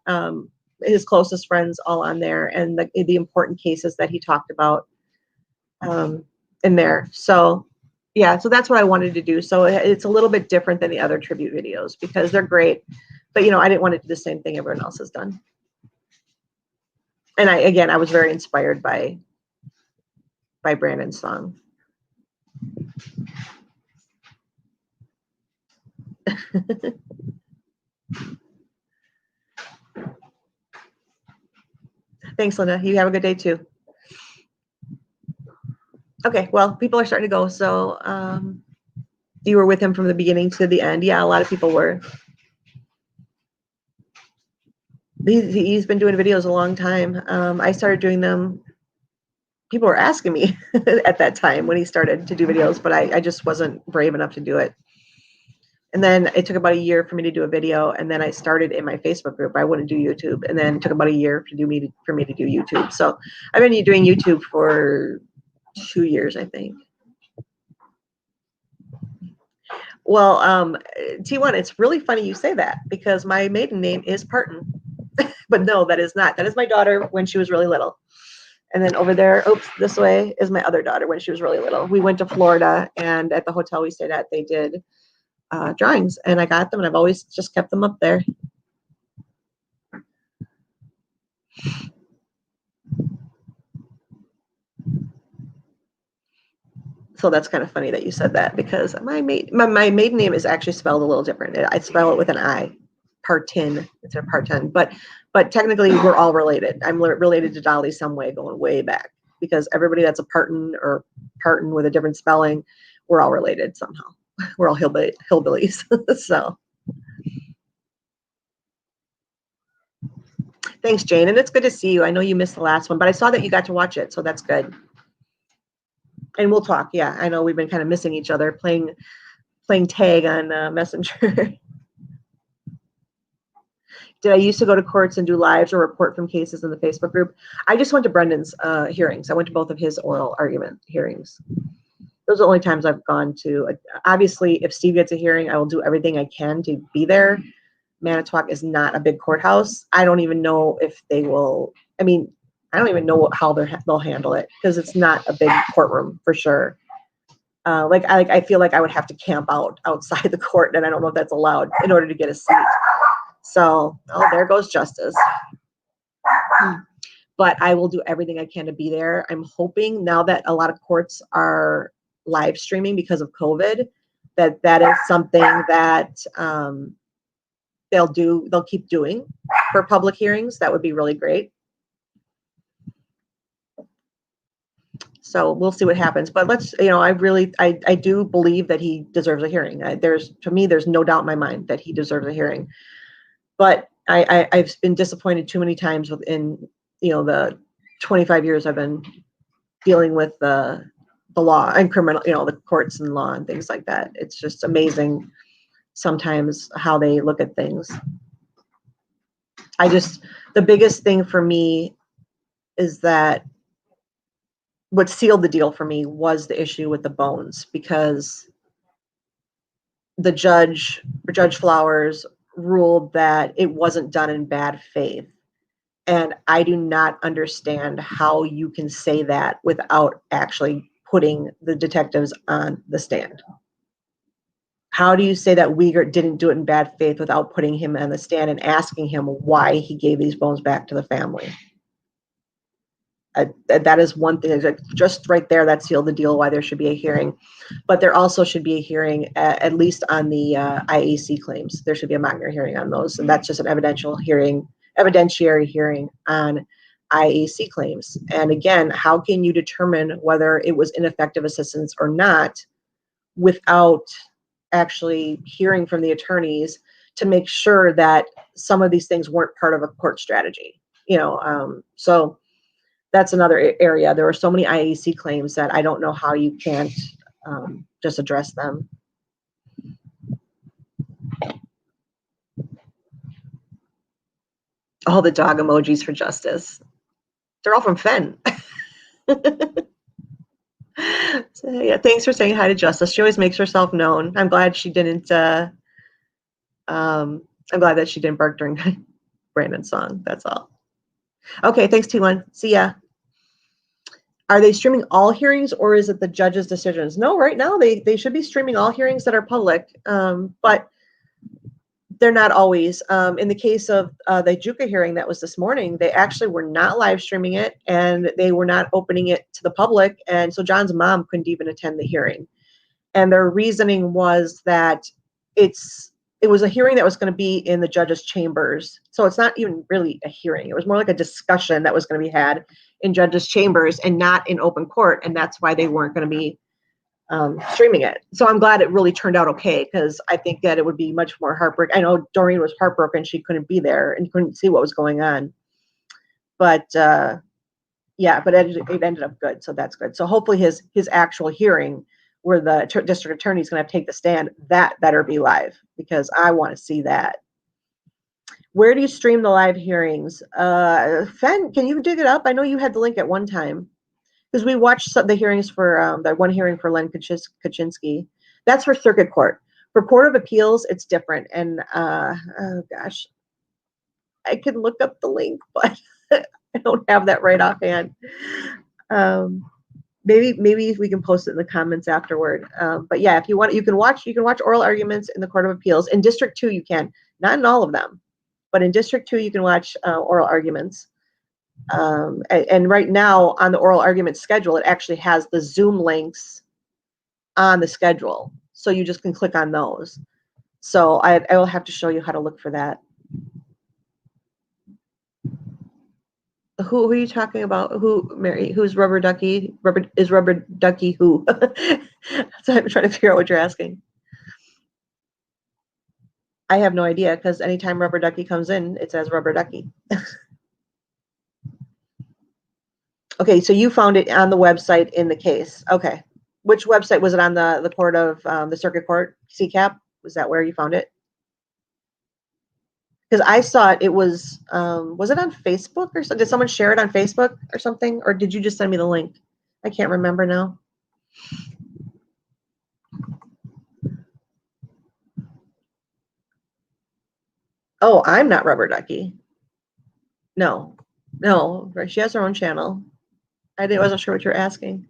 his closest friends all on there and the important cases that he talked about in there. So yeah, so that's what I wanted to do. So it's a little bit different than the other tribute videos because they're great. But I didn't want to do the same thing everyone else has done. And I was very inspired by Brandon's song. Thanks, Linda. You have a good day too. Okay, well, people are starting to go. So you were with him from the beginning to the end. Yeah, a lot of people were. He's been doing videos a long time. I started doing them. People were asking me at that time when he started to do videos, but I just wasn't brave enough to do it. And then it took about a year for me to do a video, and then I started in my Facebook group. I wouldn't do YouTube, and then it took about a year for me to do YouTube. So I've been doing YouTube for 2 years, I think. Well, T1, it's really funny you say that because my maiden name is Parton, but no, that is not. That is my daughter when she was really little. And then over there, this way is my other daughter when she was really little. We went to Florida, and at the hotel we stayed at, they did drawings, and I got them, and I've always just kept them up there. So that's kind of funny that you said that because my maiden name is actually spelled a little different. I spell it with an I, Partin instead of Parton. But technically, we're all related. I'm related to Dolly some way, going way back, because everybody that's a Parton or Parton with a different spelling, we're all related somehow. We're all hillbillies. So thanks, Jane, and it's good to see you. I know you missed the last one, but I saw that you got to watch it, so that's good. And we'll talk. Yeah, I know we've been kind of missing each other, playing tag on Messenger. Did I used to go to courts and do lives or report from cases in the Facebook group? I just went to Brendan's hearings. I went to both of his oral argument hearings. Those are the only times I've gone to. Obviously, if Steve gets a hearing, I will do everything I can to be there. Manitowoc is not a big courthouse. I don't even know if they will. I mean, I don't even know how they'll handle it because it's not a big courtroom for sure. I feel like I would have to camp outside the court, and I don't know if that's allowed in order to get a seat. So, there goes justice. But I will do everything I can to be there. I'm hoping now that a lot of courts are live streaming because of COVID, that is something that they'll keep doing for public hearings. That would be really great. So we'll see what happens. But I do believe that he deserves a hearing. To me, there's no doubt in my mind that he deserves a hearing. But I've been disappointed too many times within the 25 years I've been dealing with the law and criminal, the courts and law and things like that. It's just amazing sometimes how they look at things. The biggest thing for me is that what sealed the deal for me was the issue with the bones, because the Judge Flowers ruled that it wasn't done in bad faith. And I do not understand how you can say that without actually putting the detectives on the stand. how do you say that Uyghur didn't do it in bad faith without putting him on the stand and asking him why he gave these bones back to the family? That is one thing. Just right there, that sealed the deal why there should be a hearing. But there also should be a hearing, at least on the IAC claims. There should be a Montgomery hearing on those, and that's just an evidentiary hearing on IAC claims. And again, how can you determine whether it was ineffective assistance or not without actually hearing from the attorneys to make sure that some of these things weren't part of a court strategy? So that's another area. There were so many IAC claims that I don't know how you can't just address them. All the dog emojis for justice. They're all from Fen. So, yeah, thanks for saying hi to Justice. She always makes herself known. I'm glad she didn't. I'm glad that she didn't bark during Brandon's song. That's all. Okay, thanks, T1. See ya. Are they streaming all hearings, or is it the judge's decisions? No, right now they should be streaming all hearings that are public, but they're not always. In the case of the Juka hearing that was this morning, they actually were not live streaming it, and they were not opening it to the public, and so John's mom couldn't even attend the hearing. And their reasoning was that it was a hearing that was going to be in the judge's chambers, so it's not even really a hearing. It was more like a discussion that was going to be had in judge's chambers and not in open court, and that's why they weren't going to be streaming it. So I'm glad it really turned out okay, because I think that it would be much more heartbreaking. I know Doreen was heartbroken she couldn't be there and couldn't see what was going on, but yeah, but it ended up good, so that's good. So hopefully his actual hearing, where the district attorney is going to take the stand, that better be live, because I want to see that. Where do you stream the live hearings? Fen, can you dig it up? I know you had the link at one time, because we watched the hearings for that one hearing for Len Kaczynski. That's for circuit court. For Court of Appeals, it's different. And oh gosh, I can look up the link, but I don't have that right offhand. Maybe we can post it in the comments afterward. But yeah, if you want, you can watch oral arguments in the Court of Appeals. In District 2, you can, not in all of them, but in District 2, you can watch oral arguments. And right now on the oral argument schedule, it actually has the Zoom links on the schedule. So you just can click on those. So I will have to show you how to look for that. Who are you talking about? Who, Mary? Who's Rubber Ducky? Is Rubber Ducky who? So I'm trying to figure out what you're asking. I have no idea, because anytime Rubber Ducky comes in, it says Rubber Ducky. Okay, so you found it on the website in the case. Okay. Which website was it on? The court of the circuit court, CCAP? Was that where you found it? Because I saw it was it on Facebook or so? Did someone share it on Facebook or something? Or did you just send me the link? I can't remember now. Oh, I'm not Rubber Ducky. No, she has her own channel. I wasn't sure what you're asking.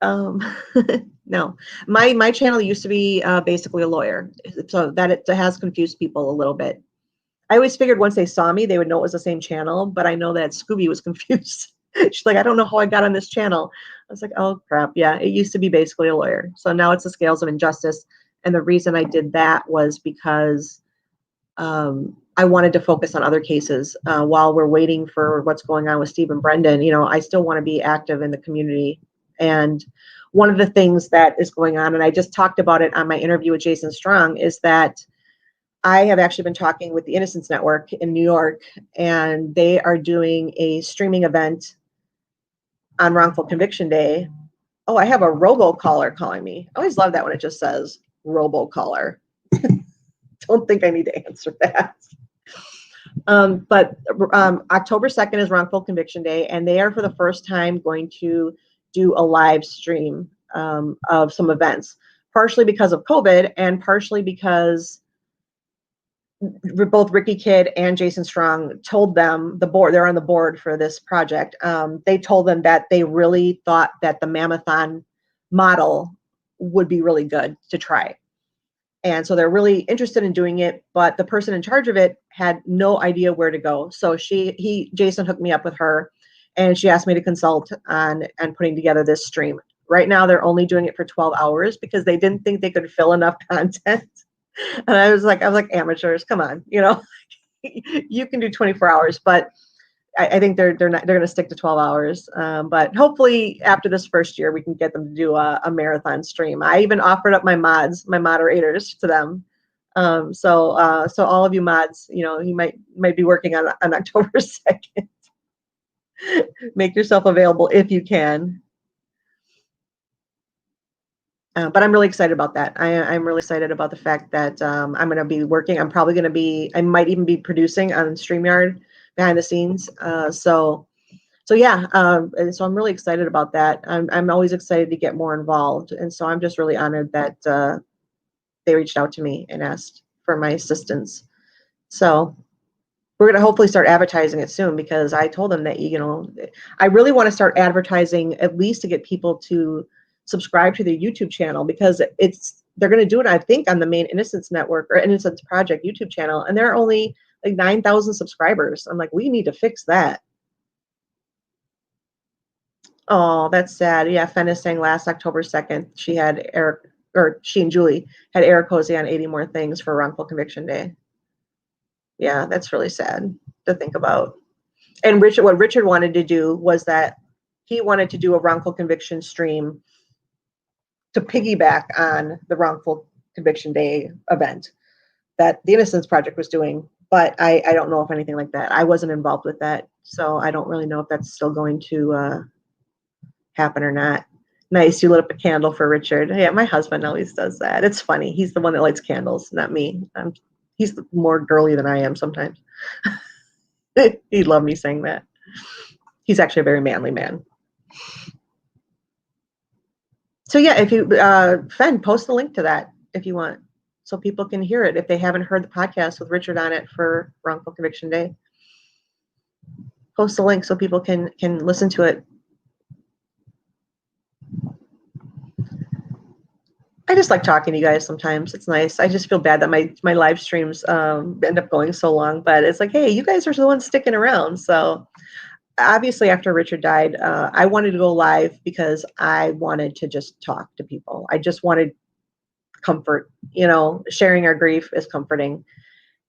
No, my channel used to be basically a lawyer, so that it has confused people a little bit. I always figured once they saw me, they would know it was the same channel, but I know that Scooby was confused. She's like, I don't know how I got on this channel. I was like, oh crap, yeah, it used to be basically a lawyer. So now it's the Scales of Injustice, and the reason I did that was because I wanted to focus on other cases while we're waiting for what's going on with Steve and Brendan. I still want to be active in the community. And one of the things that is going on, and I just talked about it on my interview with Jason Strong, is that I have actually been talking with the Innocence Network in New York, and they are doing a streaming event on Wrongful Conviction Day. Oh, I have a robocaller calling me. I always love that when it just says robocaller. Don't think I need to answer that. But October 2nd is Wrongful Conviction Day, and they are for the first time going to do a live stream of some events, partially because of COVID and partially because both Ricky Kidd and Jason Strong told them, the board, they're on the board for this project. They told them that they really thought that the Mammothon model would be really good to try. And so they're really interested in doing it, but the person in charge of it had no idea where to go. So Jason hooked me up with her, and she asked me to consult on putting together this stream. Right now, they're only doing it for 12 hours because they didn't think they could fill enough content. And I was like, amateurs, come on, you can do 24 hours, but I think they're going to stick to 12 hours. But hopefully after this first year, we can get them to do a marathon stream. I even offered up my moderators to them. So all of you mods, you might be working on October 2nd. Make yourself available if you can. But I'm really excited about that. I'm really excited about the fact that I'm going to be working. I might even be producing on StreamYard behind the scenes. So yeah, and so I'm really excited about that. I'm always excited to get more involved, and so I'm just really honored that they reached out to me and asked for my assistance. So we're going to hopefully start advertising it soon, because I told them that I really want to start advertising, at least to get people to subscribe to their YouTube channel, because they're going to do it, I think, on the main Innocence Network or Innocence Project YouTube channel, and there are only like 9,000 subscribers. I'm like, we need to fix that. Oh, that's sad. Yeah, Fen is saying last October 2nd, she and Julie had Erekose on 80 More Things for Wrongful Conviction Day. Yeah, that's really sad to think about. And what Richard wanted to do was that he wanted to do a wrongful conviction stream to piggyback on the Wrongful Conviction Day event that the Innocence Project was doing. But I don't know if anything like that. I wasn't involved with that, so I don't really know if that's still going to happen or not. Nice, you lit up a candle for Richard. Yeah, my husband always does that. It's funny. He's the one that lights candles, not me. He's more girly than I am sometimes. He'd love me saying that. He's actually a very manly man. So yeah, if you Fen, post the link to that if you want, so people can hear it if they haven't heard the podcast with Richard on it for Wrongful Conviction Day. Post the link so people can listen to it. I just like talking to you guys sometimes. It's nice. I just feel bad that my live streams end up going so long, but it's like, hey, you guys are the ones sticking around. So obviously after Richard died, I wanted to go live because I wanted to just talk to people. I just wanted comfort. Sharing our grief is comforting.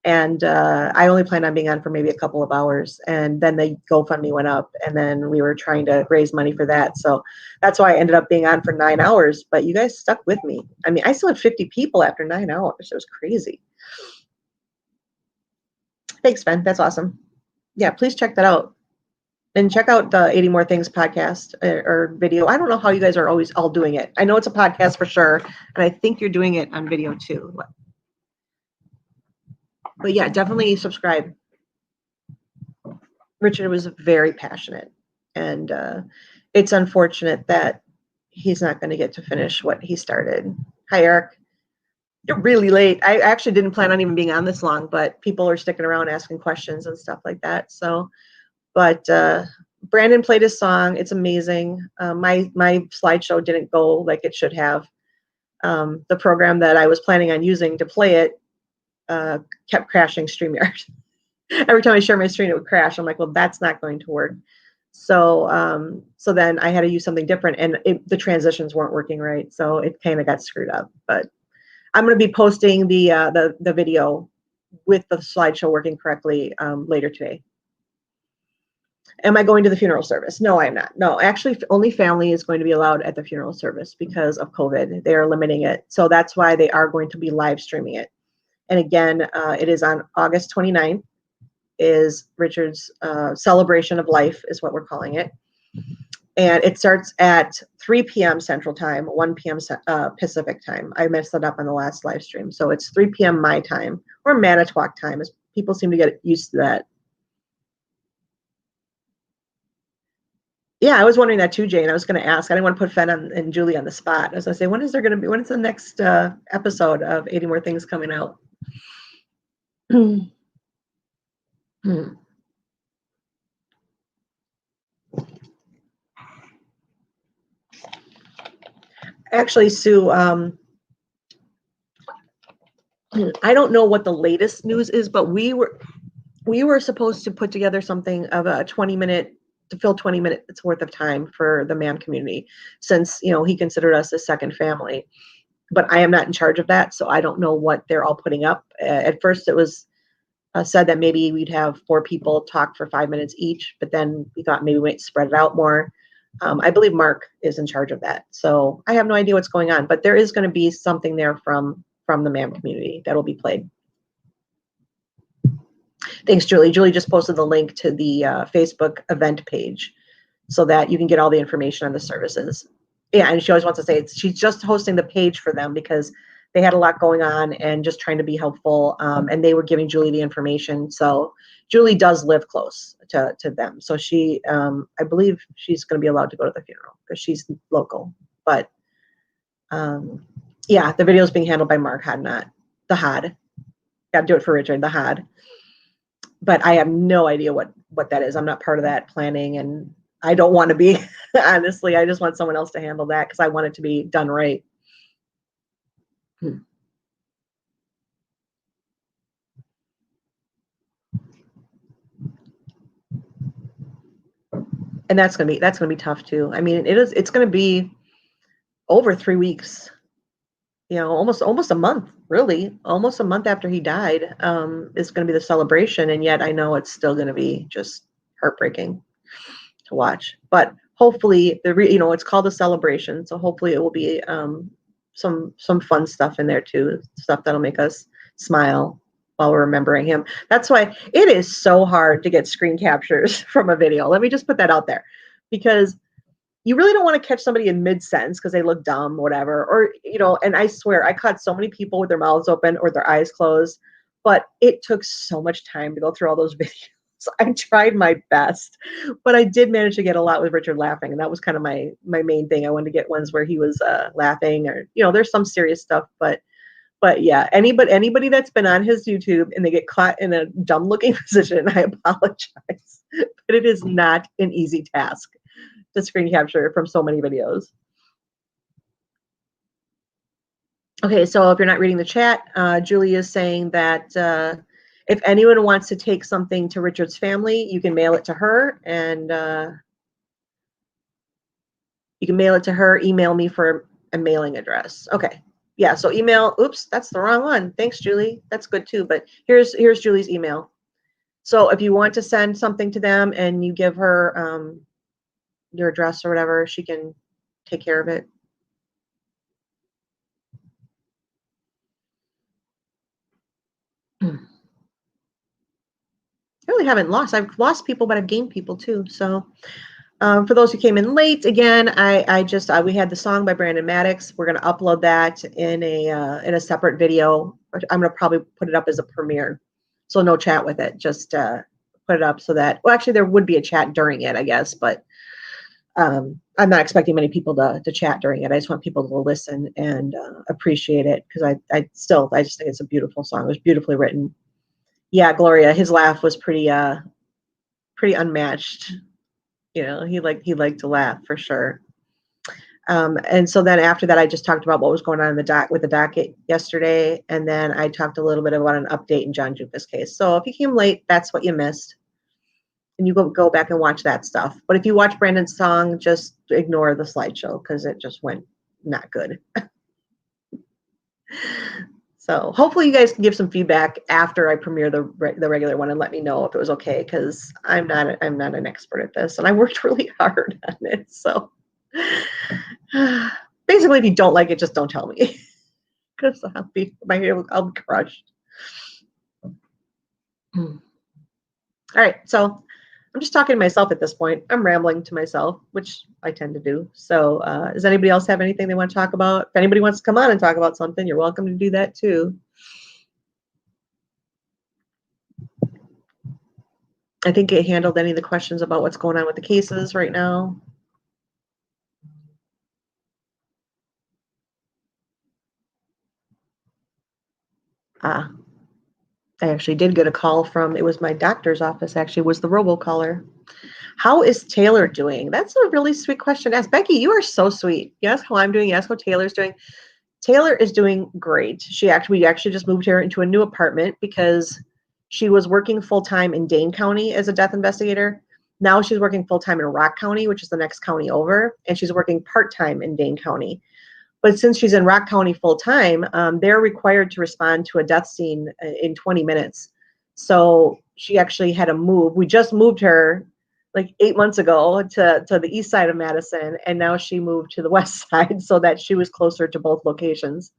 And I only planned on being on for maybe a couple of hours, and then the GoFundMe went up, and then we were trying to raise money for that. So that's why I ended up being on for 9 hours, but you guys stuck with me. I mean, I still had 50 people after 9 hours. It was crazy. Thanks, Ben. That's awesome. Yeah, please check that out. And check out the 80 More Things podcast or video. I don't know how you guys are always all doing it. I know it's a podcast for sure, and I think you're doing it on video too. But yeah, definitely subscribe. Richard was very passionate, and it's unfortunate that he's not going to get to finish what he started. Hi, Eric. You're really late. I actually didn't plan on even being on this long, but people are sticking around asking questions and stuff like that. So, but Brandon played his song. It's amazing. My slideshow didn't go like it should have. The program that I was planning on using to play it kept crashing StreamYard. Every time I share my screen, it would crash. I'm like, well, that's not going to work. So so then I had to use something different, and the transitions weren't working right. So it kind of got screwed up. But I'm going to be posting the video with the slideshow working correctly later today. Am I going to the funeral service? No, I'm not. No, actually, only family is going to be allowed at the funeral service because of COVID. They are limiting it. So that's why they are going to be live streaming it. And again, it is on August 29th. Is Richard's celebration of life is what we're calling it. And it starts at 3 p.m. Central Time, 1 p.m. Pacific Time. I messed that up on the last live stream. So it's 3 p.m. my time, or Manitowoc time, as people seem to get used to that. Yeah, I was wondering that too, Jane. I was going to ask. I didn't want to put Fen and Julie on the spot. I was going to say, when is the next episode of 80 More Things coming out? Actually, Sue, I don't know what the latest news is, but we were supposed to put together something of a 20-minute to fill 20 minutes worth of time for the MAM community, since he considered us a second family. But I am not in charge of that, so I don't know what they're all putting up. At first, it was said that maybe we'd have 4 people talk for 5 minutes each, but then we thought maybe we might spread it out more. I believe Mark is in charge of that, so I have no idea what's going on. But there is going to be something there from the MAM community that'll be played. Thanks, Julie. Julie just posted the link to the Facebook event page so that you can get all the information on the services. Yeah, and she always wants to say she's just hosting the page for them because they had a lot going on and just trying to be helpful. And they were giving Julie the information. So Julie does live close to them. So she, I believe she's going to be allowed to go to the funeral because she's local. But yeah, the video is being handled by Mark Had, not the Had. Got to do it for Richard, the Had. But I have no idea what that is. I'm not part of that planning, and I don't want to be. Honestly, I just want someone else to handle that because I want it to be done right. And that's gonna be tough too. I mean, it's gonna be over 3 weeks. Almost a month, really. Almost a month after he died is going to be the celebration, and yet I know it's still going to be just heartbreaking to watch. But hopefully, it's called a celebration, so hopefully it will be some fun stuff in there too, stuff that'll make us smile while we're remembering him. That's why it is so hard to get screen captures from a video. Let me just put that out there, because you really don't want to catch somebody in mid-sentence because they look dumb, whatever. Or, and I swear, I caught so many people with their mouths open or their eyes closed, but it took so much time to go through all those videos. I tried my best, but I did manage to get a lot with Richard laughing. And that was kind of my main thing. I wanted to get ones where he was laughing, or, there's some serious stuff, but yeah, anybody that's been on his YouTube and they get caught in a dumb looking position, I apologize, but it is not an easy task to screen capture from so many videos. Okay, so if you're not reading the chat, Julie is saying that if anyone wants to take something to Richard's family, you can mail it to her, and you can mail it to her, email me for a mailing address. Okay, yeah, so email, oops, that's the wrong one. Thanks, Julie. That's good too, but here's Julie's email. So if you want to send something to them and you give her your address or whatever, she can take care of it. I really haven't lost. I've lost people, but I've gained people too. So for those who came in late, again, I just we had the song by Brandon Maddox. We're going to upload that in a separate video. I'm going to probably put it up as a premiere, so no chat with it. Just put it up so that, well, actually there would be a chat during it, I guess, but I'm not expecting many people to chat during it. I just want people to listen and appreciate it, because I just think it's a beautiful song. It was beautifully written. Yeah, Gloria, his laugh was pretty unmatched. He liked to laugh for sure. And so then after that, I just talked about what was going on in with the docket yesterday, and then I talked a little bit about an update in John Jupa's case. So if you came late, that's what you missed, and you go back and watch that stuff. But if you watch Brandon's song, just ignore the slideshow because it just went not good. So hopefully you guys can give some feedback after I premiere the regular one and let me know if it was okay, because I'm not an expert at this, and I worked really hard on it. So basically, if you don't like it, just don't tell me, because I'll be crushed. All right, so I'm just talking to myself at this point. I'm rambling to myself, which I tend to do. So does anybody else have anything they want to talk about? If anybody wants to come on and talk about something, you're welcome to do that too. I think it handled any of the questions about what's going on with the cases right now. I actually did get a call from, it was my doctor's office, actually, was the robocaller. How is Taylor doing? That's a really sweet question to ask. Becky, you are so sweet. You ask how I'm doing, you ask how Taylor's doing. Taylor is doing great. We actually just moved her into a new apartment because she was working full-time in Dane County as a death investigator. Now she's working full-time in Rock County, which is the next county over, and she's working part-time in Dane County. But since she's in Rock County full-time, they're required to respond to a death scene in 20 minutes. So she actually had to move. We just moved her like 8 months ago to the east side of Madison, and now she moved to the west side so that she was closer to both locations.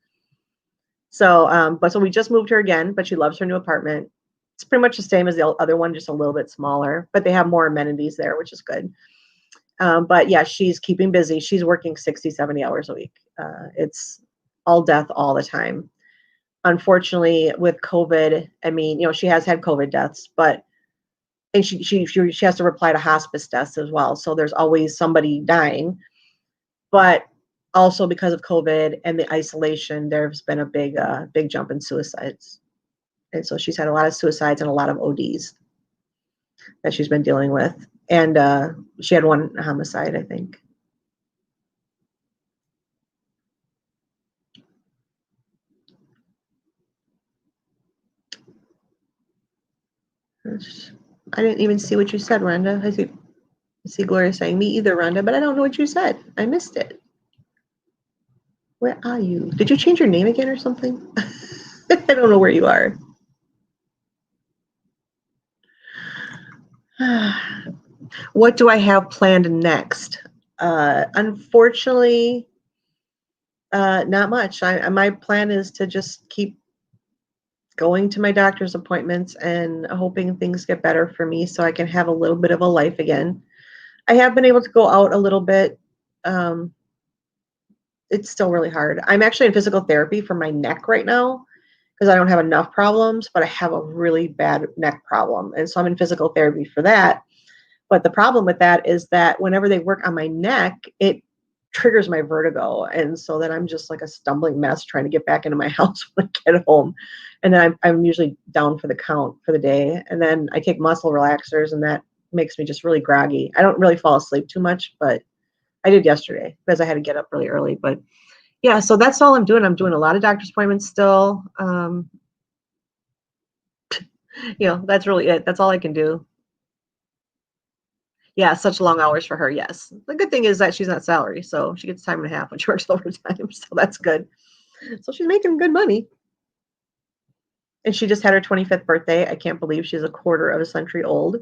So, so we just moved her again, but she loves her new apartment. It's pretty much the same as the other one, just a little bit smaller, but they have more amenities there, which is good. But yeah, she's keeping busy. She's working 60, 70 hours a week. It's all death all the time. Unfortunately, with COVID, I mean, you know, she has had COVID deaths, but and she has to reply to hospice deaths as well. So there's always somebody dying. But also because of COVID and the isolation, there's been a big jump in suicides. And so she's had a lot of suicides and a lot of ODs that she's been dealing with. And she had one homicide, I think. I didn't even see what you said, Rhonda. I see Gloria saying, me either, Rhonda, but I don't know what you said. I missed it. Where are you? Did you change your name again or something? I don't know where you are. What do I have planned next? Unfortunately, not much. My plan is to just keep going to my doctor's appointments and hoping things get better for me so I can have a little bit of a life again. I have been able to go out a little bit. It's still really hard. I'm actually in physical therapy for my neck right now because I don't have enough problems, but I have a really bad neck problem. And so I'm in physical therapy for that. But the problem with that is that whenever they work on my neck, it triggers my vertigo. And so then I'm just like a stumbling mess trying to get back into my house when I get home. And then I'm usually down for the count for the day. And then I take muscle relaxers and that makes me just really groggy. I don't really fall asleep too much, but I did yesterday because I had to get up really early. But yeah, so that's all I'm doing. I'm doing a lot of doctor's appointments still. You know, that's really it. That's all I can do. Yeah, such long hours for her. Yes. The good thing is that she's not salary, so she gets time and a half when she works overtime. So that's good. So she's making good money. And she just had her 25th birthday. I can't believe she's a quarter of a century old.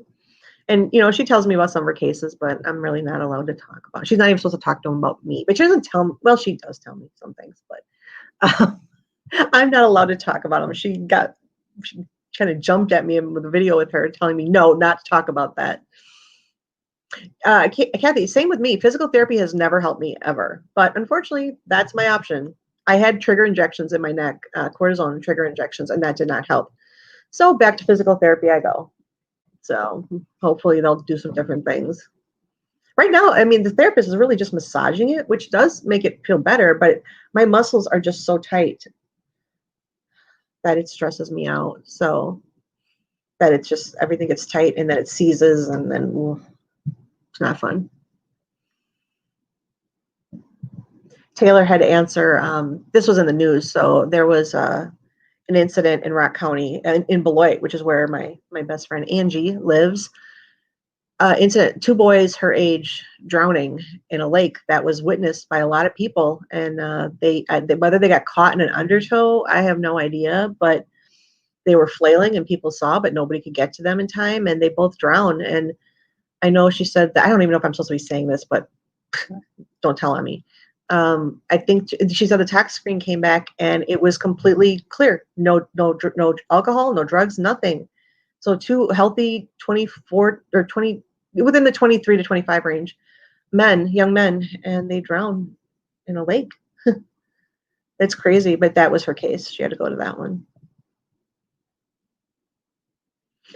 And, you know, she tells me about some of her cases, but I'm really not allowed to talk about it. She's not even supposed to talk to them about me. But she doesn't tell me. Well, she does tell me some things, but I'm not allowed to talk about them. She kind of jumped at me with a video with her telling me, no, not to talk about that. Kathy, same with me. Physical therapy has never helped me ever. But unfortunately, that's my option. I had trigger injections in my neck, cortisone trigger injections, and that did not help. So back to physical therapy I go. So hopefully they'll do some different things. Right now, I mean, the therapist is really just massaging it, which does make it feel better, but my muscles are just so tight that it stresses me out. So that it's just, everything gets tight and then it seizes and then it's not fun. Taylor had to answer, this was in the news, so there was an incident in Rock County, in Beloit, which is where my best friend Angie lives. Incident, 2 boys her age drowning in a lake that was witnessed by a lot of people, and they whether they got caught in an undertow, I have no idea, but they were flailing and people saw, but nobody could get to them in time, and they both drowned. And I know she said that, I don't even know if I'm supposed to be saying this, but don't tell on me. I think she said the tax screen came back and it was completely clear. No alcohol, no drugs, nothing. So 2 healthy 24 or 20, within the 23 to 25 range, young men, and they drowned in a lake. It's crazy, but that was her case. She had to go to that one.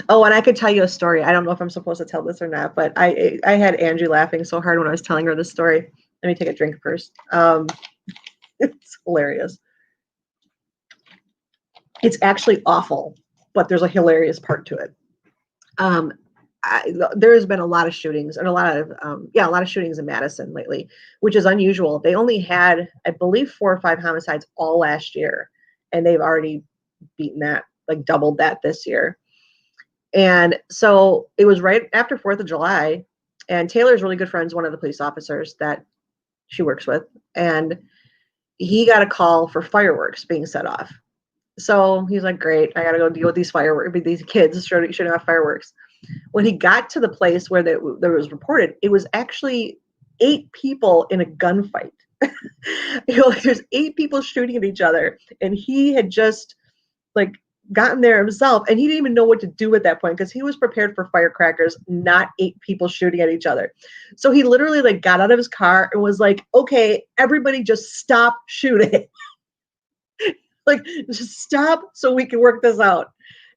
Oh, and I could tell you a story. I don't know if I'm supposed to tell this or not, but I had Angie laughing so hard when I was telling her this story. Let me take a drink first. It's hilarious. It's actually awful, but there's a hilarious part to it. there has been a lot of shootings and a lot of shootings in Madison lately, which is unusual. They only had, I believe, 4 or 5 homicides all last year, and they've already beaten that, like doubled that this year. And so it was right after 4th of July, and Taylor's really good friends, one of the police officers that she works with, and he got a call for fireworks being set off. So he's like, great, I gotta go deal with these fireworks, these kids shooting off fireworks. When he got to the place where there was reported, it was actually 8 people in a gunfight. There's 8 people shooting at each other, and he had just like gotten there himself, and he didn't even know what to do at that point because he was prepared for firecrackers, not 8 people shooting at each other. So he literally like got out of his car and was like, okay, everybody just stop shooting. Like, just stop so we can work this out.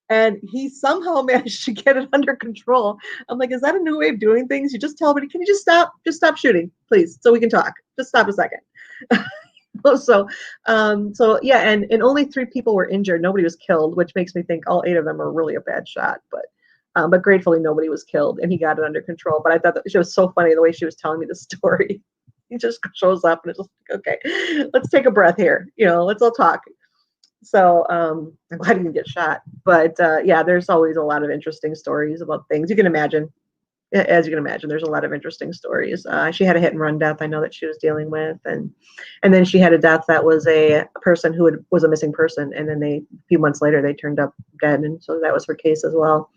And he somehow managed to get it under control. I'm like, is that a new way of doing things? You just tell everybody, can you just stop shooting, please, so we can talk. Just stop a second. So yeah, and only 3 people were injured. Nobody was killed, which makes me think all 8 of them are really a bad shot. But gratefully nobody was killed, and he got it under control. But I thought that it was so funny the way she was telling me the story. He just shows up and it's just like, okay, let's take a breath here. Let's all talk. So I'm glad he didn't get shot. But yeah, there's always a lot of interesting stories about things. You can imagine, as you can imagine, there's a lot of interesting stories. She had a hit and run death I know that she was dealing with, and then she had a death that was a person who was a missing person, and then a few months later they turned up dead, and so that was her case as well.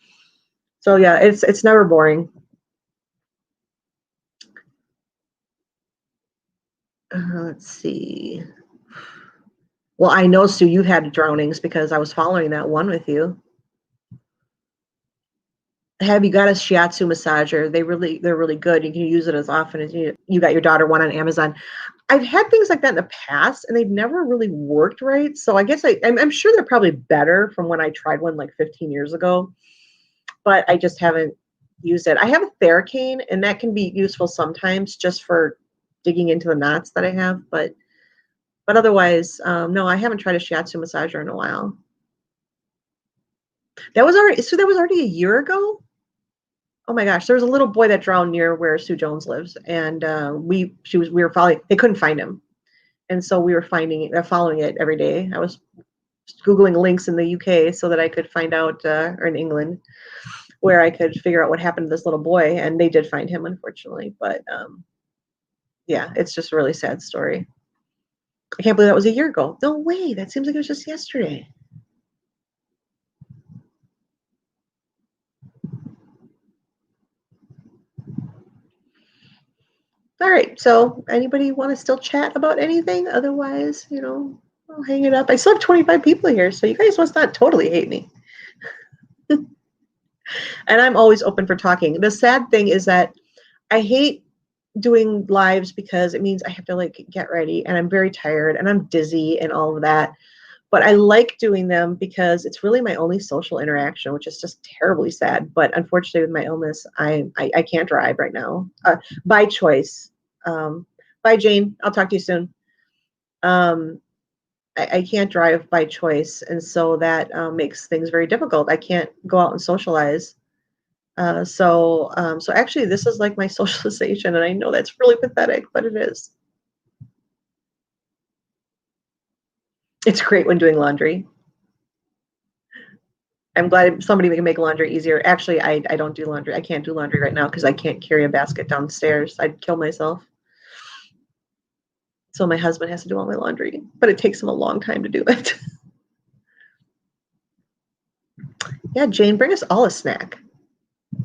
So yeah, it's never boring. Let's see. Well, I know, Sue, you've had drownings because I was following that one with you. Have you got a shiatsu massager? They're really good. You can use it as often as you got your daughter one on Amazon. I've had things like that in the past, and they've never really worked right. So I guess I'm sure they're probably better from when I tried one like 15 years ago, but I just haven't used it. I have a Theracane, and that can be useful sometimes just for digging into the knots that I have, but otherwise, no, I haven't tried a shiatsu massager in a while. That was already a year ago. Oh my gosh, there was a little boy that drowned near where Sue Jones lives, and we were following. They couldn't find him, and so we were following it every day. I was Googling links in the UK so that I could find out, or in England, where I could figure out what happened to this little boy, and they did find him, unfortunately. But yeah, it's just a really sad story. I can't believe that was a year ago. No way, that seems like it was just yesterday. All right, so anybody want to still chat about anything? Otherwise, I'll hang it up. I still have 25 people here, so you guys must not totally hate me. And I'm always open for talking. The sad thing is that I hate doing lives because it means I have to like get ready, and I'm very tired and I'm dizzy and all of that. But I like doing them because it's really my only social interaction, which is just terribly sad. But unfortunately, with my illness, I can't drive right now, by choice. Bye, Jane. I'll talk to you soon. I can't drive by choice, and so that makes things very difficult. I can't go out and socialize. So actually, this is like my socialization, and I know that's really pathetic, but it is. It's great when doing laundry. I'm glad somebody can make laundry easier. Actually, I don't do laundry. I can't do laundry right now because I can't carry a basket downstairs. I'd kill myself. So my husband has to do all my laundry, but it takes him a long time to do it. Yeah, Jane, bring us all a snack.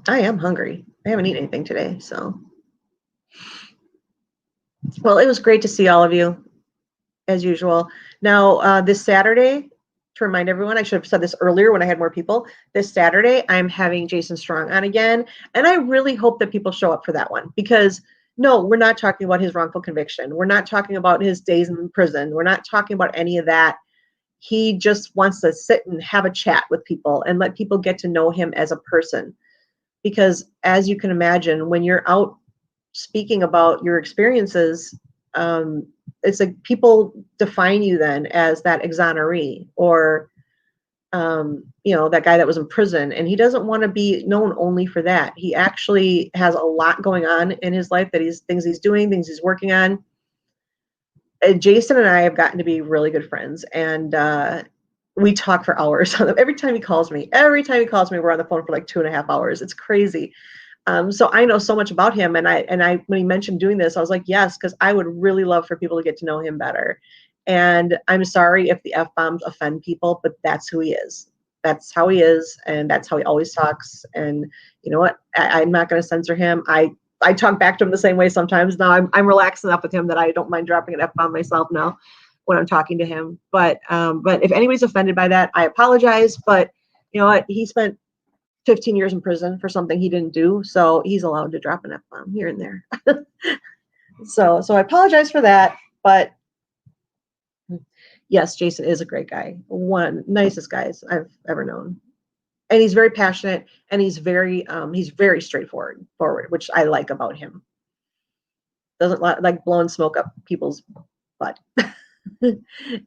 I am hungry. I haven't eaten anything today, so. Well, it was great to see all of you, as usual. Now, this Saturday, to remind everyone, I should have said this earlier when I had more people. This Saturday, I'm having Jason Strong on again, and I really hope that people show up for that one, because no, we're not talking about his wrongful conviction. We're not talking about his days in prison. We're not talking about any of that. He just wants to sit and have a chat with people and let people get to know him as a person. Because as you can imagine, when you're out speaking about your experiences, it's like people define you then as that exoneree, or you know, that guy that was in prison, and he doesn't want to be known only for that. He actually has a lot going on in his life, that things he's doing, things he's working on. Jason and I have gotten to be really good friends, and we talk for hours. Every time he calls me, we're on the phone for like 2.5 hours. It's crazy. So I know so much about him, and I when he mentioned doing this, I was like, yes, because I would really love for people to get to know him better. And I'm sorry if the F-bombs offend people, but that's who he is. That's how he is, and that's how he always talks. And you know what? I'm not going to censor him. I talk back to him the same way sometimes. Now I'm relaxed enough with him that I don't mind dropping an F-bomb myself now when I'm talking to him. But if anybody's offended by that, I apologize. But you know what? He spent 15 years in prison for something he didn't do, so he's allowed to drop an F-bomb here and there. So I apologize for that. But yes, Jason is a great guy. One nicest guys I've ever known. And he's very passionate, and he's very straightforward, which I like about him. Doesn't like blowing smoke up people's butt.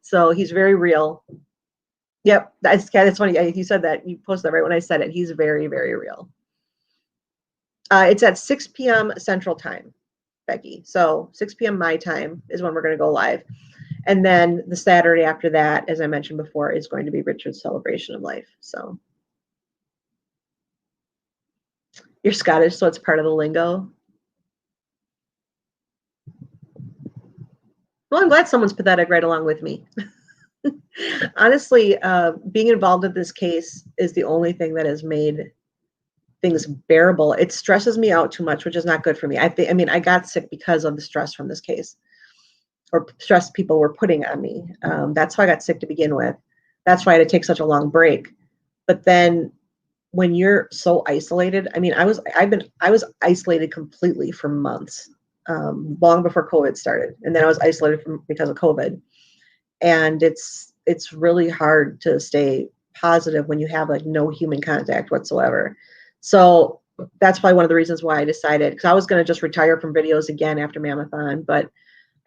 So he's very real. Yep, that's funny. You said that. You posted that right when I said it. He's very, very real. It's at 6 p.m. Central Time, Becky. So 6 p.m. my time is when we're going to go live. And then the Saturday after that, as I mentioned before, is going to be Richard's Celebration of Life. So you're Scottish, so it's part of the lingo. Well, I'm glad someone's pathetic right along with me. Honestly, being involved in this case is the only thing that has made things bearable. It stresses me out too much, which is not good for me. I mean, I got sick because of the stress from this case, or stress people were putting on me. That's why I got sick to begin with. That's why I had to take such a long break. But then when you're so isolated, I mean, I was isolated completely for months, long before COVID started. And then I was isolated because of COVID. And it's really hard to stay positive when you have like no human contact whatsoever. So that's probably one of the reasons why I decided, because I was going to just retire from videos again after Mamathon, but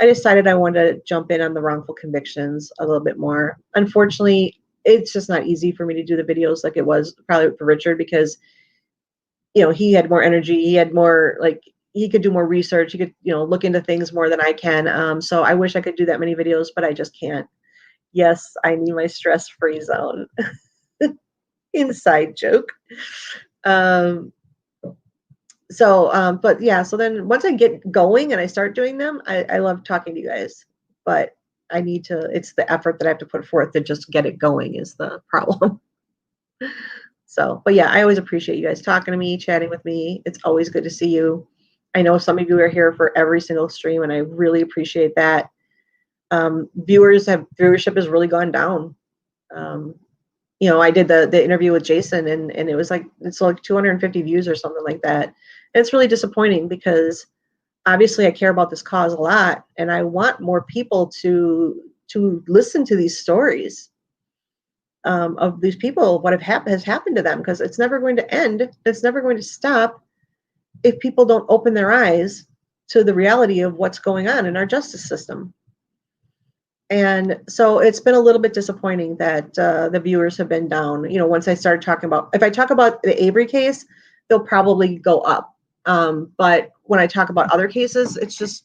I decided I wanted to jump in on the wrongful convictions a little bit more. Unfortunately, it's just not easy for me to do the videos like it was probably for Richard, because, you know, he had more energy. He had more, like, he could do more research. He could, you know, look into things more than I can. So I wish I could do that many videos, but I just can't. Yes, I need my stress-free zone. Inside joke. But yeah, so then once I get going and I start doing them, I love talking to you guys, but I need to, it's the effort that I have to put forth to just get it going is the problem. So, but yeah, I always appreciate you guys talking to me, chatting with me. It's always good to see you. I know some of you are here for every single stream, and I really appreciate that. Viewership has really gone down. You know, I did the interview with Jason, and it was like, it's like 250 views or something like that. And it's really disappointing, because obviously I care about this cause a lot, and I want more people to listen to these stories of these people, what has happened to them, because it's never going to end. It's never going to stop if people don't open their eyes to the reality of what's going on in our justice system. And so it's been a little bit disappointing that the viewers have been down. You know, once I started talking about, if I talk about the Avery case, they'll probably go up. But when I talk about other cases, it's just,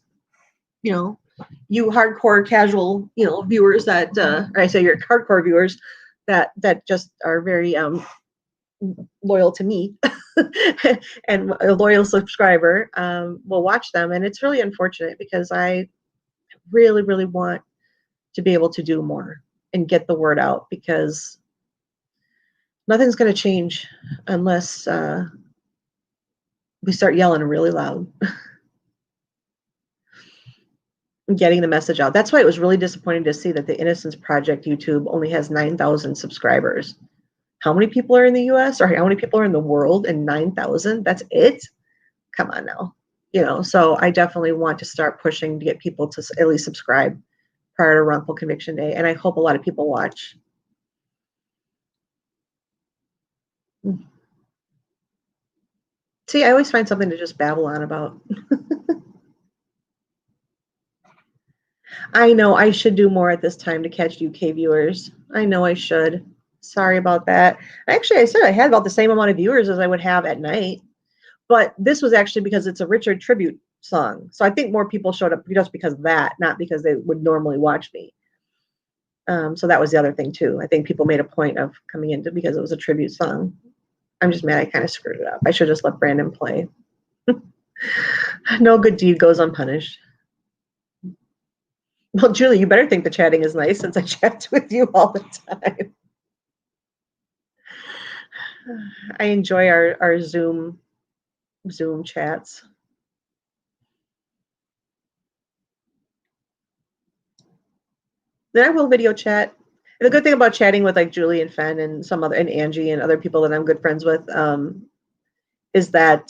you know, you hardcore casual, you know, viewers that, or I say your hardcore viewers that just are very loyal to me and a loyal subscriber will watch them. And it's really unfortunate, because I really, really want to be able to do more and get the word out, because nothing's going to change unless we start yelling really loud. Getting the message out. That's why it was really disappointing to see that the Innocence Project YouTube only has 9,000 subscribers. How many people are in the US, or how many people are in the world? And 9,000, that's it? Come on now. You know, so I definitely want to start pushing to get people to at least subscribe prior to wrongful conviction day. And I hope a lot of people watch. See, I always find something to just babble on about. I know I should do more at this time to catch UK viewers. I know I should. Sorry about that. Actually, I said I had about the same amount of viewers as I would have at night, but this was actually because it's a Richard tribute song. So I think more people showed up just because of that, not because they would normally watch me. So that was the other thing too. I think people made a point of coming in because it was a tribute song. I'm just mad I kind of screwed it up. I should just let Brandon play. No good deed goes unpunished. Well, Julie, you better think the chatting is nice since I chat with you all the time. I enjoy our Zoom chats. Then I will video chat. And the good thing about chatting with like Julie and Fen and and Angie and other people that I'm good friends with is that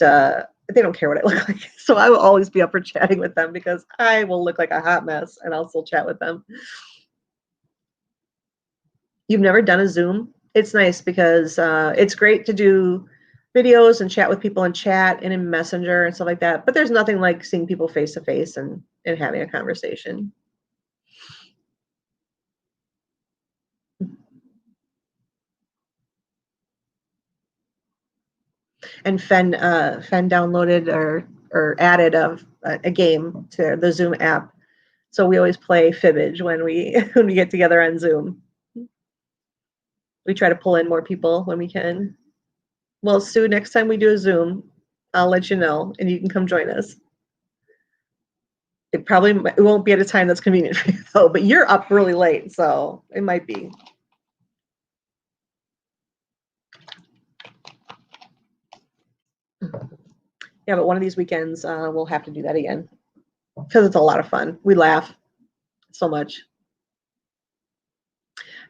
they don't care what I look like. So I will always be up for chatting with them because I will look like a hot mess and I'll still chat with them. You've never done a Zoom? It's nice because it's great to do videos and chat with people in chat and in Messenger and stuff like that. But there's nothing like seeing people face to face and having a conversation. And Fen downloaded or added a game to the Zoom app. So we always play Fibbage when we get together on Zoom. We try to pull in more people when we can. Well, Sue, next time we do a Zoom, I'll let you know and you can come join us. It won't be at a time that's convenient for you though, but you're up really late, so it might be. Yeah, but one of these weekends we'll have to do that again because it's a lot of fun. We laugh so much.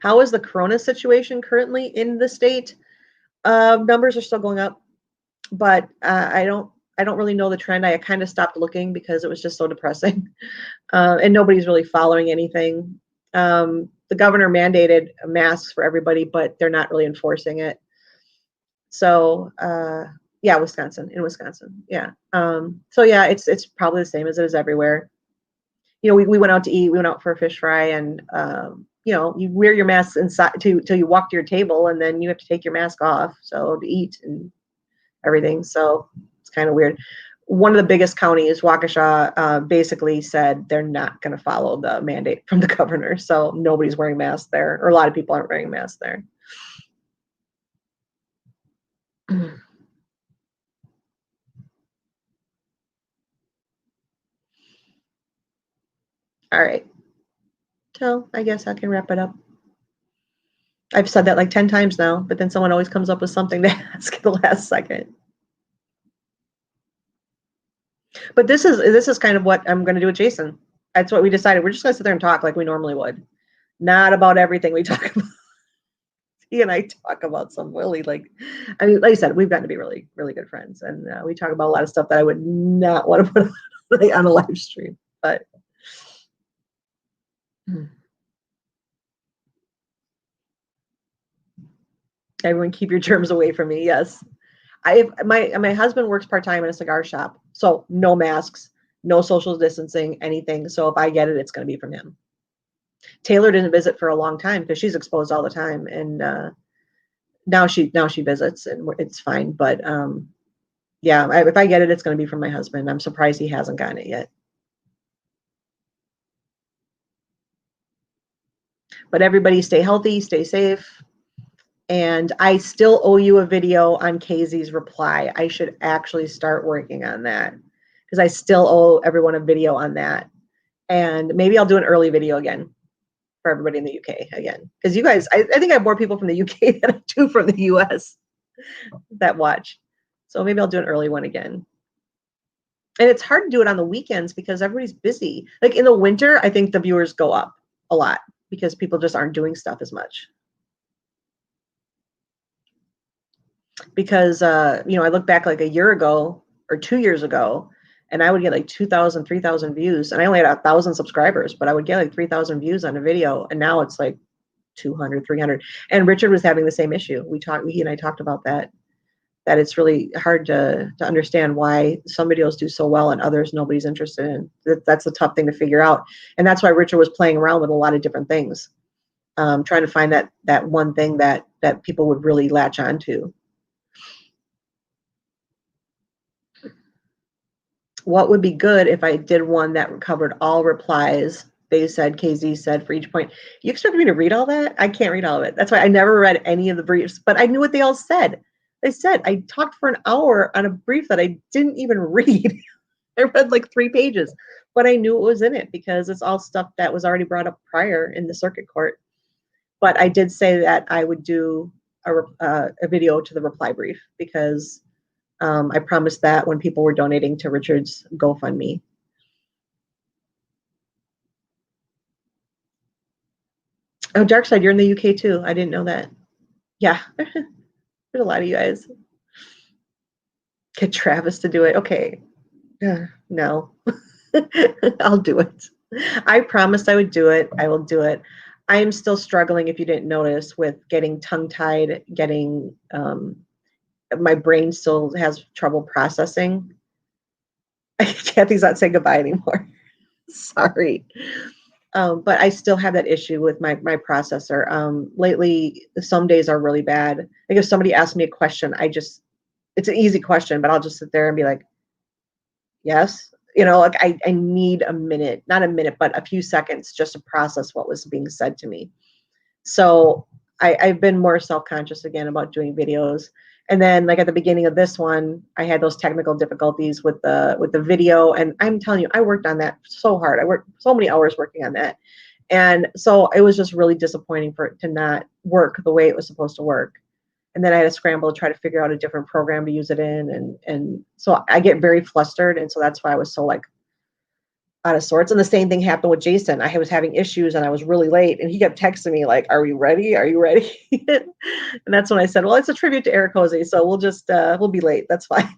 How is the corona situation currently in the state? Numbers are still going up, but I don't really know the trend. I kind of stopped looking because it was just so depressing, and nobody's really following anything. The governor mandated masks for everybody, but they're not really enforcing it. So yeah, in Wisconsin, yeah. So yeah, it's probably the same as it is everywhere. You know, we went out to eat. We went out for a fish fry, and you know, you wear your mask inside till you walk to your table, and then you have to take your mask off so to eat and everything. So it's kind of weird. One of the biggest counties, Waukesha, basically said they're not going to follow the mandate from the governor. So nobody's wearing masks there, or a lot of people aren't wearing masks there. All right. So I guess I can wrap it up. I've said that like 10 times now, but then someone always comes up with something to ask at the last second. But this is kind of what I'm going to do with Jason. That's what we decided. We're just going to sit there and talk like we normally would. Not about everything we talk about. He and I talk about some really like I said, we've gotten to be really, really good friends. And we talk about a lot of stuff that I would not want to put on a live stream. But everyone keep your germs away from me. Yes. My husband works part-time in a cigar shop. So no masks, no social distancing, anything. So if I get it, it's going to be from him. Taylor didn't visit for a long time because she's exposed all the time. And now she visits and it's fine. But yeah, if I get it, it's going to be from my husband. I'm surprised he hasn't gotten it yet. But everybody stay healthy, stay safe. And I still owe you a video on Casey's reply. I should actually start working on that because I still owe everyone a video on that. And maybe I'll do an early video again for everybody in the UK again. Because you guys, I think I have more people from the UK than I do from the US that watch. So maybe I'll do an early one again. And it's hard to do it on the weekends because everybody's busy. Like in the winter, I think the viewers go up a lot because people just aren't doing stuff as much. Because you know, I look back like a year ago or 2 years ago, and I would get like 2,000, 3,000 views, and I only had 1,000 subscribers, but I would get like 3,000 views on a video, and now it's like 200, 300. And Richard was having the same issue. He and I talked about that it's really hard to understand why some videos do so well and others nobody's interested in. That's a tough thing to figure out, and that's why Richard was playing around with a lot of different things. trying to find that one thing that people would really latch onto. What would be good if I did one that covered all replies? They said, KZ said, for each point. You expect me to read all that? I can't read all of it. That's why I never read any of the briefs, but I knew what they all said. They said, I talked for an hour on a brief that I didn't even read. I read like 3 pages, but I knew what was in it because it's all stuff that was already brought up prior in the circuit court. But I did say that I would do a video to the reply brief because I promised that when people were donating to Richard's GoFundMe. Oh, Darkside, you're in the UK too. I didn't know that. Yeah, there's a lot of you guys. Get Travis to do it. Okay. No, I'll do it. I promised I would do it. I will do it. I am still struggling, if you didn't notice, with getting tongue-tied, getting my brain still has trouble processing. Kathy's not saying goodbye anymore. Sorry. But I still have that issue with my processor. Lately, some days are really bad. Like if somebody asks me a question, it's an easy question, but I'll just sit there and be like, yes. Like I need a minute, not a minute, but a few seconds just to process what was being said to me. So I've been more self-conscious again about doing videos. And then like at the beginning of this one, I had those technical difficulties with the video. And I'm telling you, I worked on that so hard. I worked so many hours working on that. And so it was just really disappointing for it to not work the way it was supposed to work. And then I had to scramble to try to figure out a different program to use it in. And so I get very flustered. And so that's why I was so like out of sorts. And the same thing happened with Jason. I was having issues and I was really late and he kept texting me like, are we ready? Are you ready? And that's when I said, well, it's a tribute to Erekose. So we'll just, we'll be late. That's fine.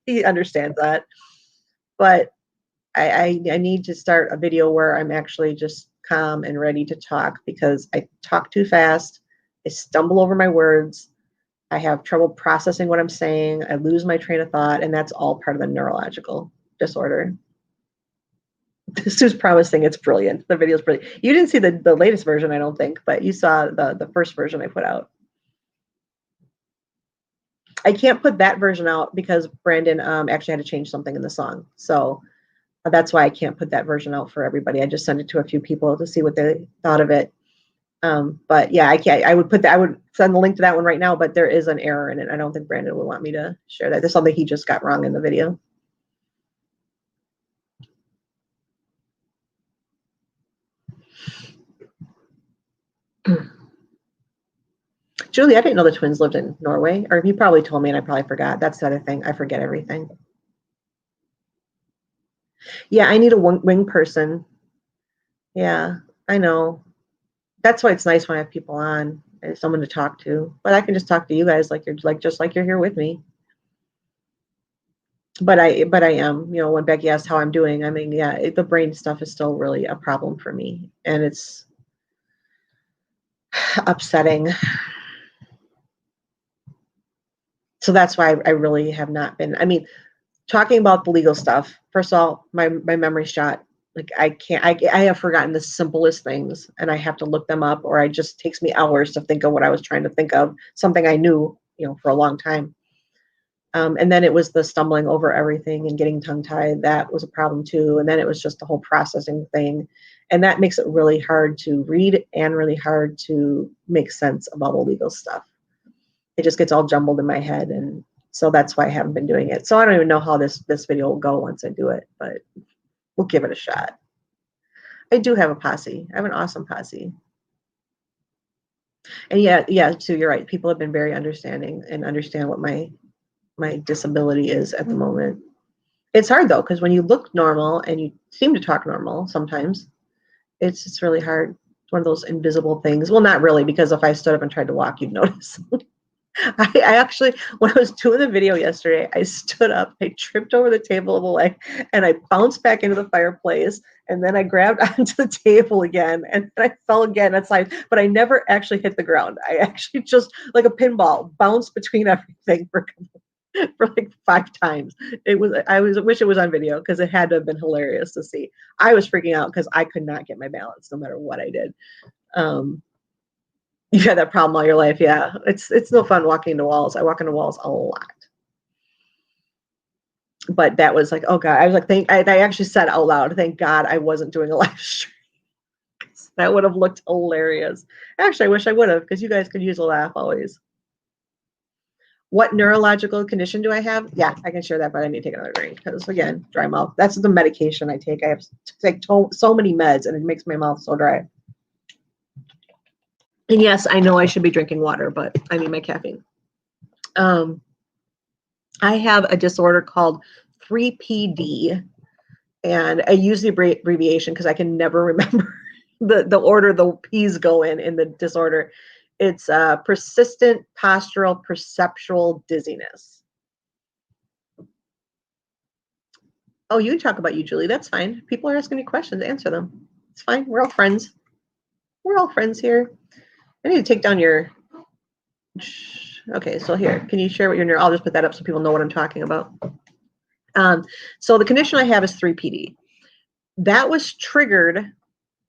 He understands that. But I need to start a video where I'm actually just calm and ready to talk because I talk too fast. I stumble over my words. I have trouble processing what I'm saying. I lose my train of thought, and that's all part of the neurological disorder. Sue's promising it's brilliant. The video's brilliant. You didn't see the latest version, I don't think, but you saw the first version I put out. I can't put that version out because Brandon actually had to change something in the song. So that's why I can't put that version out for everybody. I just sent it to a few people to see what they thought of it. But yeah, I would send the link to that one right now, but there is an error in it. I don't think Brandon would want me to share that. There's something he just got wrong in the video. Julie, I didn't know the twins lived in Norway, or you probably told me and I probably forgot. That's the other thing. I forget everything. Yeah, I need a wing person. Yeah, I know. That's why it's nice when I have people on, someone to talk to. But I can just talk to you guys just like you're here with me. But I am, when Becky asked how I'm doing, I mean, yeah, the brain stuff is still really a problem for me, and it's upsetting. So that's why I really have not been. I mean, talking about the legal stuff. First of all, my memory shot. Like I have forgotten the simplest things, and I have to look them up, or it just takes me hours to think of what I was trying to think of. Something I knew, for a long time. And then it was the stumbling over everything and getting tongue-tied. That was a problem too. And then it was just the whole processing thing. And that makes it really hard to read and really hard to make sense of all the legal stuff. It just gets all jumbled in my head. And so that's why I haven't been doing it. So I don't even know how this video will go once I do it, but we'll give it a shot. I do have a posse. I have an awesome posse. And yeah, Sue, you're right. People have been very understanding and understand what my disability is at the moment. It's hard though, because when you look normal and you seem to talk normal sometimes, it's really hard. It's one of those invisible things. Well, not really, because if I stood up and tried to walk, you'd notice. I actually, when I was doing the video yesterday, I stood up, I tripped over the table of the leg, and I bounced back into the fireplace, and then I grabbed onto the table again, and then I fell again. That's like, but I never actually hit the ground. I actually just, like a pinball, bounced between everything for like 5 times. I wish it was on video because it had to have been hilarious to see. I was freaking out because I could not get my balance no matter what I did. You've had that problem all your life. Yeah. It's no fun walking into walls. I walk into walls a lot. But that was like, oh God, I was like, I actually said out loud, thank God I wasn't doing a live stream. That would have looked hilarious. Actually, I wish I would have, because you guys could use a laugh always. What neurological condition do I have? Yeah, I can share that, but I need to take another drink because, again, dry mouth. That's the medication I take. I have to take so many meds, and it makes my mouth so dry. And yes, I know I should be drinking water, but I need my caffeine. I have a disorder called 3PD, and I use the abbreviation because I can never remember the order the P's go in the disorder. It's persistent postural perceptual dizziness. Oh, you can talk about you, Julie. That's fine. People are asking you questions. Answer them. It's fine. We're all friends. We're all friends here. I need to take down your... Okay, so here. Can you share what your... I'll just put that up so people know what I'm talking about. So the condition I have is 3PD. That was triggered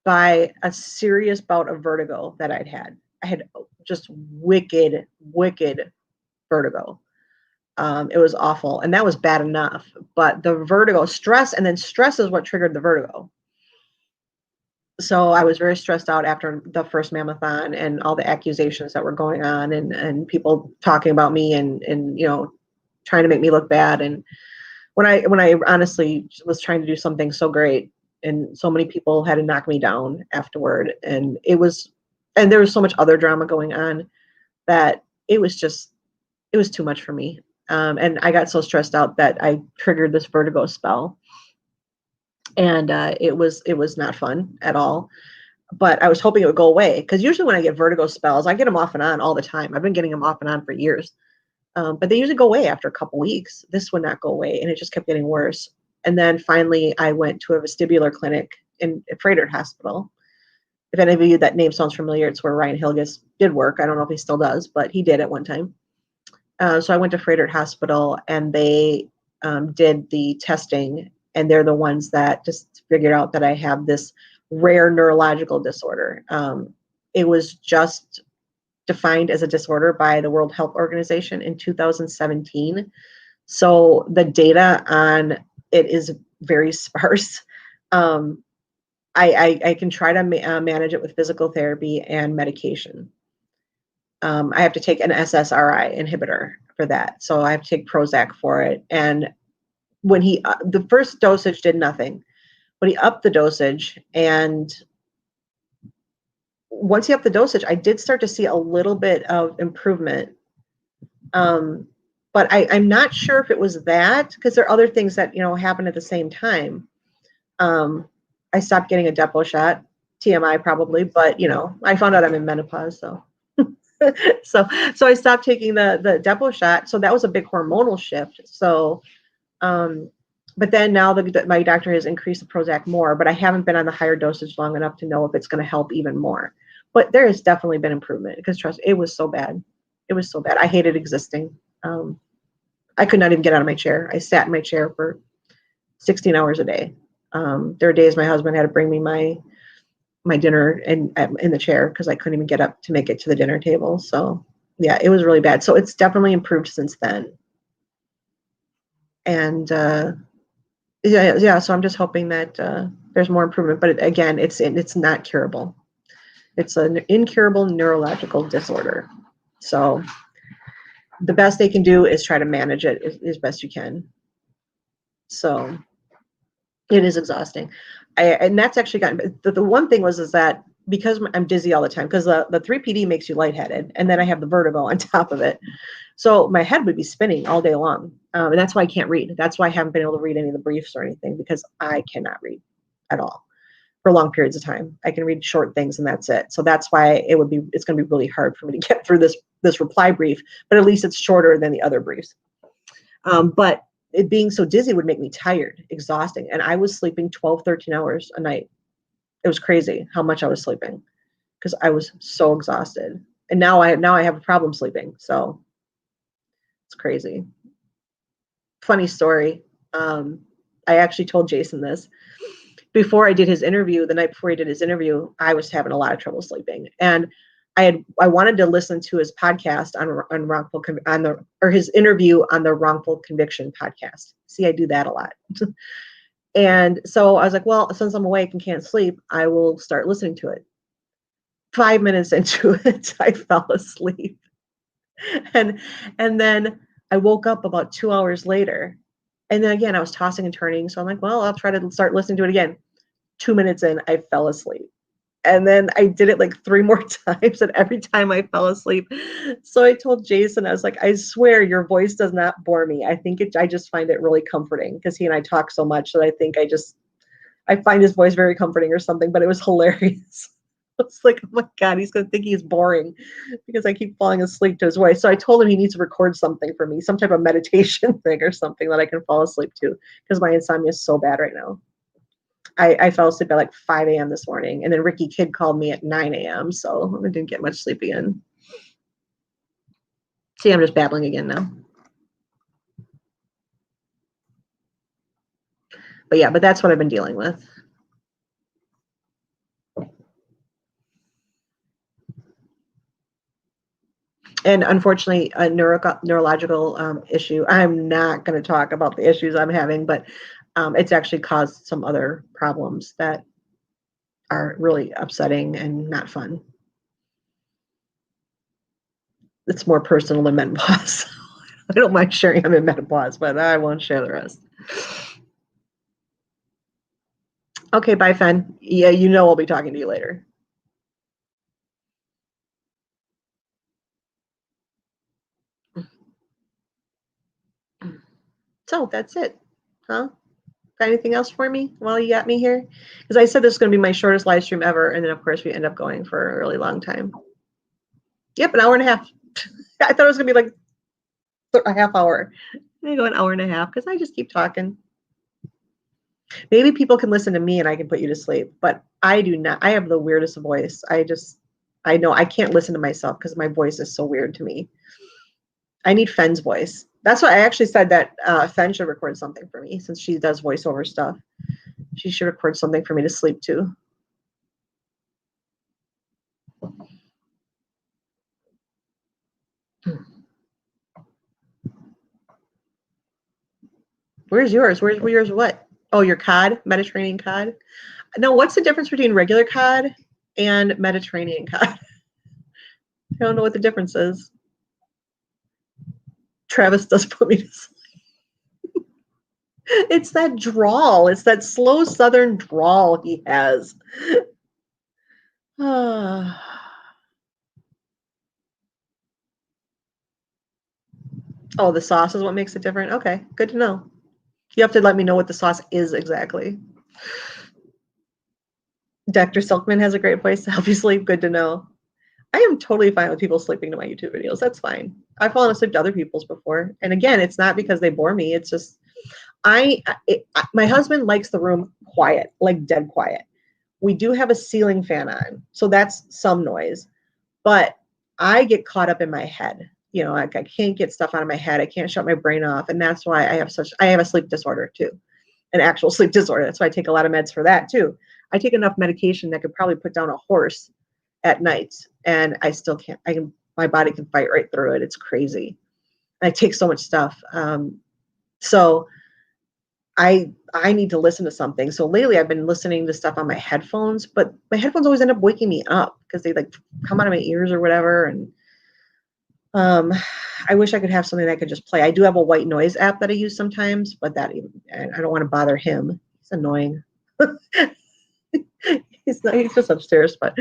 by a serious bout of vertigo that I'd had. I had just wicked vertigo. It was awful, and that was bad enough. But the vertigo, stress is what triggered the vertigo. So I was very stressed out after the first mammothon and all the accusations that were going on, and people talking about me and trying to make me look bad. And when I honestly was trying to do something so great, and so many people had to knock me down afterward, and there was so much other drama going on that it was too much for me. And I got so stressed out that I triggered this vertigo spell, and it was not fun at all. But I was hoping it would go away, because usually when I get vertigo spells, I get them off and on all the time. I've been getting them off and on for years, but they usually go away after a couple weeks. This would not go away, and it just kept getting worse. And then finally, I went to a vestibular clinic in Frederick Hospital. If any of you, that name sounds familiar, it's where Ryan Hilgis did work. I don't know if he still does, but he did at one time. So I went to Frederick Hospital, and they did the testing, and they're the ones that just figured out that I have this rare neurological disorder. It was just defined as a disorder by the World Health Organization in 2017. So the data on it is very sparse. I can try to manage it with physical therapy and medication. I have to take an SSRI inhibitor for that. So I have to take Prozac for it. And when the first dosage did nothing, but he upped the dosage. And once he upped the dosage, I did start to see a little bit of improvement. But I'm not sure if it was that, because there are other things that, happen at the same time. I stopped getting a depot shot, TMI probably, but, I found out I'm in menopause, so. so I stopped taking the depot shot. So that was a big hormonal shift. So, but then now my doctor has increased the Prozac more, but I haven't been on the higher dosage long enough to know if it's going to help even more. But there has definitely been improvement, because trust, it was so bad. It was so bad. I hated existing. I could not even get out of my chair. I sat in my chair for 16 hours a day. There were days my husband had to bring me my dinner in the chair, because I couldn't even get up to make it to the dinner table. So yeah, it was really bad. So it's definitely improved since then. And yeah. So I'm just hoping that there's more improvement. But again, it's not curable. It's an incurable neurological disorder. So the best they can do is try to manage it as best you can. So it is exhausting. And that's actually gotten, the one thing is that because I'm dizzy all the time, because the 3PD makes you lightheaded, and then I have the vertigo on top of it. So my head would be spinning all day long. And that's why I can't read. That's why I haven't been able to read any of the briefs or anything, because I cannot read at all for long periods of time. I can read short things, and that's it. So that's why it's going to be really hard for me to get through this reply brief, but at least it's shorter than the other briefs. But it being so dizzy would make me tired, exhausting. And I was sleeping 12, 13 hours a night. It was crazy how much I was sleeping, because I was so exhausted. And now I have a problem sleeping. So it's crazy. Funny story. I actually told Jason this. before I did his interview, the night before he did his interview, I was having a lot of trouble sleeping, and I wanted to listen to his podcast on wrongful or his interview on the wrongful conviction podcast. See, I do that a lot. And so I was like, well, since I'm awake and can't sleep, I will start listening to it. 5 minutes into it, I fell asleep. And then I woke up about 2 hours later. And then again, I was tossing and turning. So I'm like, well, I'll try to start listening to it again. 2 minutes in, I fell asleep. And then I did it like 3 more times, and every time I fell asleep. So I told Jason, I was like, I swear your voice does not bore me. I just find it really comforting, because he and I talk so much that I find his voice very comforting or something, but it was hilarious. It's like, oh my God, he's going to think he's boring because I keep falling asleep to his voice. So I told him he needs to record something for me, some type of meditation thing or something that I can fall asleep to, because my insomnia is so bad right now. I fell asleep at like 5 a.m. this morning, and then Ricky Kid called me at 9 a.m. So I didn't get much sleep again. See, I'm just babbling again now. But yeah, but that's what I've been dealing with. And unfortunately, a neurological issue. I'm not going to talk about the issues I'm having, but it's actually caused some other problems that are really upsetting and not fun. It's more personal than menopause. I don't mind sharing I'm in menopause, but I won't share the rest. Okay, bye, Fen. Yeah, I'll be talking to you later. So that's it, huh? Got anything else for me while you got me here? Because I said this is going to be my shortest live stream ever, and then of course we end up going for a really long time. Yep, an hour and a half. I thought it was going to be like a half hour. I go an hour and a half because I just keep talking. Maybe people can listen to me and I can put you to sleep, but I do not. I have the weirdest voice. I know I can't listen to myself because my voice is so weird to me. I need Fen's voice. That's why I actually said that Fen should record something for me, since she does voiceover stuff. She should record something for me to sleep to. Where's yours? Where's yours? What? Oh, your cod, Mediterranean cod. No, what's the difference between regular cod and Mediterranean cod? I don't know what the difference is. Travis does put me to sleep. It's that drawl. It's that slow Southern drawl he has. Oh, the sauce is what makes it different. Okay, good to know. You have to let me know what the sauce is exactly. Dr. Silkman has a great voice to help you sleep. Good to know. I am totally fine with people sleeping to my YouTube videos. That's fine. I've fallen asleep to other people's before. And again, it's not because they bore me. It's just, my husband likes the room quiet, like dead quiet. We do have a ceiling fan on, so that's some noise. But I get caught up in my head. Like I can't get stuff out of my head. I can't shut my brain off. And that's why I have a sleep disorder too, an actual sleep disorder. That's why I take a lot of meds for that too. I take enough medication that could probably put down a horse at night, and I still can't. My body can fight right through it. It's crazy. I take so much stuff. So I need to listen to something. So lately I've been listening to stuff on my headphones, but my headphones always end up waking me up because they like come out of my ears or whatever. And I wish I could have something that I could just play. I do have a white noise app that I use sometimes, but I don't want to bother him. He's annoying. He's just upstairs, but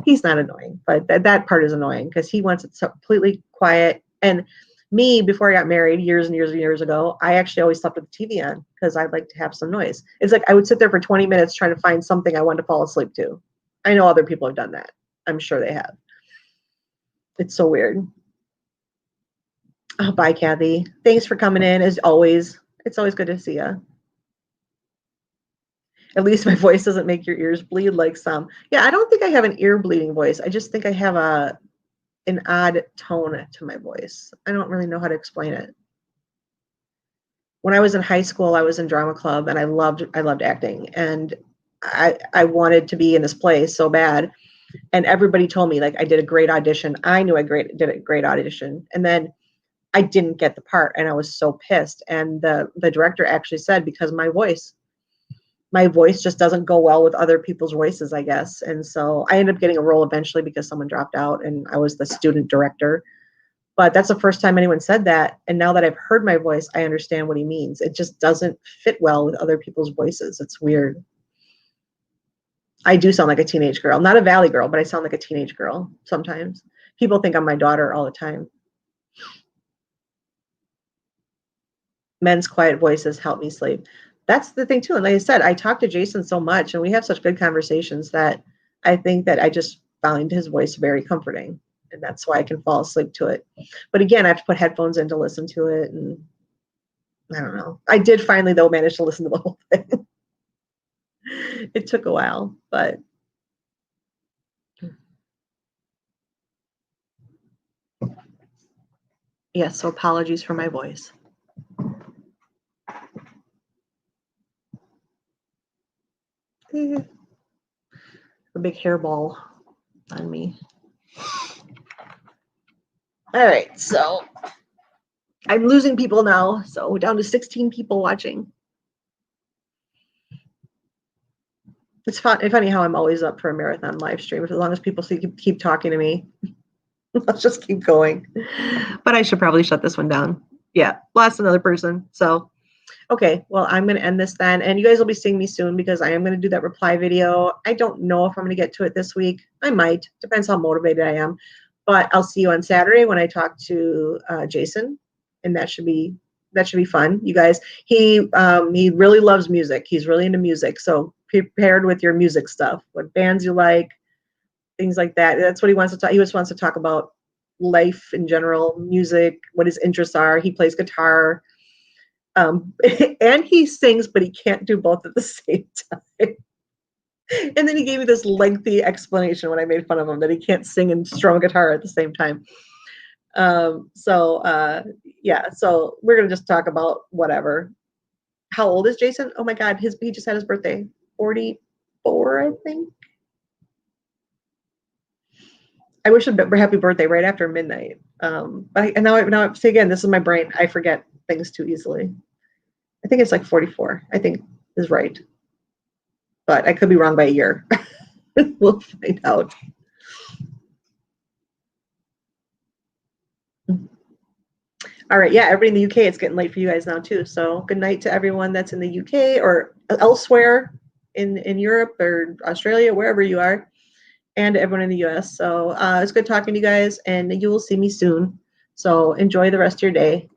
he's not annoying. But that part is annoying because he wants it so completely quiet. And me, before I got married years and years and years ago, I actually always slept with the TV on because I'd like to have some noise. It's like I would sit there for 20 minutes trying to find something I wanted to fall asleep to. I know other people have done that. I'm sure they have. It's so weird. Oh, bye, Kathy. Thanks for coming in, as always. It's always good to see you. At least my voice doesn't make your ears bleed like some. Yeah, I don't think I have an ear bleeding voice. I just think I have an odd tone to my voice. I don't really know how to explain it. When I was in high school, I was in drama club, and I loved acting. And I wanted to be in this play so bad. And everybody told me like I did a great audition. I knew did a great audition. And then I didn't get the part and I was so pissed. And the director actually said, because my voice just doesn't go well with other people's voices, I guess. And so I ended up getting a role eventually because someone dropped out and I was the student director. But that's the first time anyone said that. And now that I've heard my voice, I understand what he means. It just doesn't fit well with other people's voices. It's weird. I do sound like a teenage girl, not a valley girl, but I sound like a teenage girl sometimes. People think I'm my daughter all the time. Men's quiet voices help me sleep. That's the thing too. And like I said, I talk to Jason so much and we have such good conversations that I think that I just found his voice very comforting. And that's why I can fall asleep to it. But again, I have to put headphones in to listen to it. And I don't know. I did finally, though, manage to listen to the whole thing. It took a while, but yeah, so apologies for my voice. A big hairball on me. All right, so I'm losing people now. So we're down to 16 people watching. It's funny how I'm always up for a marathon live stream. As long as people keep talking to me, let's just keep going. But I should probably shut this one down. Yeah, lost another person. So, okay, well, I'm going to end this then. And you guys will be seeing me soon because I am going to do that reply video. I don't know if I'm going to get to it this week. I might. Depends how motivated I am. But I'll see you on Saturday when I talk to Jason. And that should be fun. You guys, he really loves music. He's really into music. So prepared with your music stuff, what bands you like, things like that. That's what he wants to talk. He just wants to talk about life in general, music, what his interests are. He plays guitar, and he sings, but he can't do both at the same time. And then he gave me this lengthy explanation when I made fun of him that he can't sing and strum guitar at the same time. Yeah, so we're gonna just talk about whatever. How old is Jason? Oh my God, he just had his birthday. 44, I think. I wish him a happy birthday right after midnight. But now see again, this is my brain. I forget things too easily. I think it's like 44. I think is right, but I could be wrong by a year. We'll find out. All right, yeah, everybody in the UK, it's getting late for you guys now too. So good night to everyone that's in the UK or elsewhere in Europe or Australia, wherever you are, and everyone in the US. So it's good talking to you guys, and you will see me soon. So enjoy the rest of your day.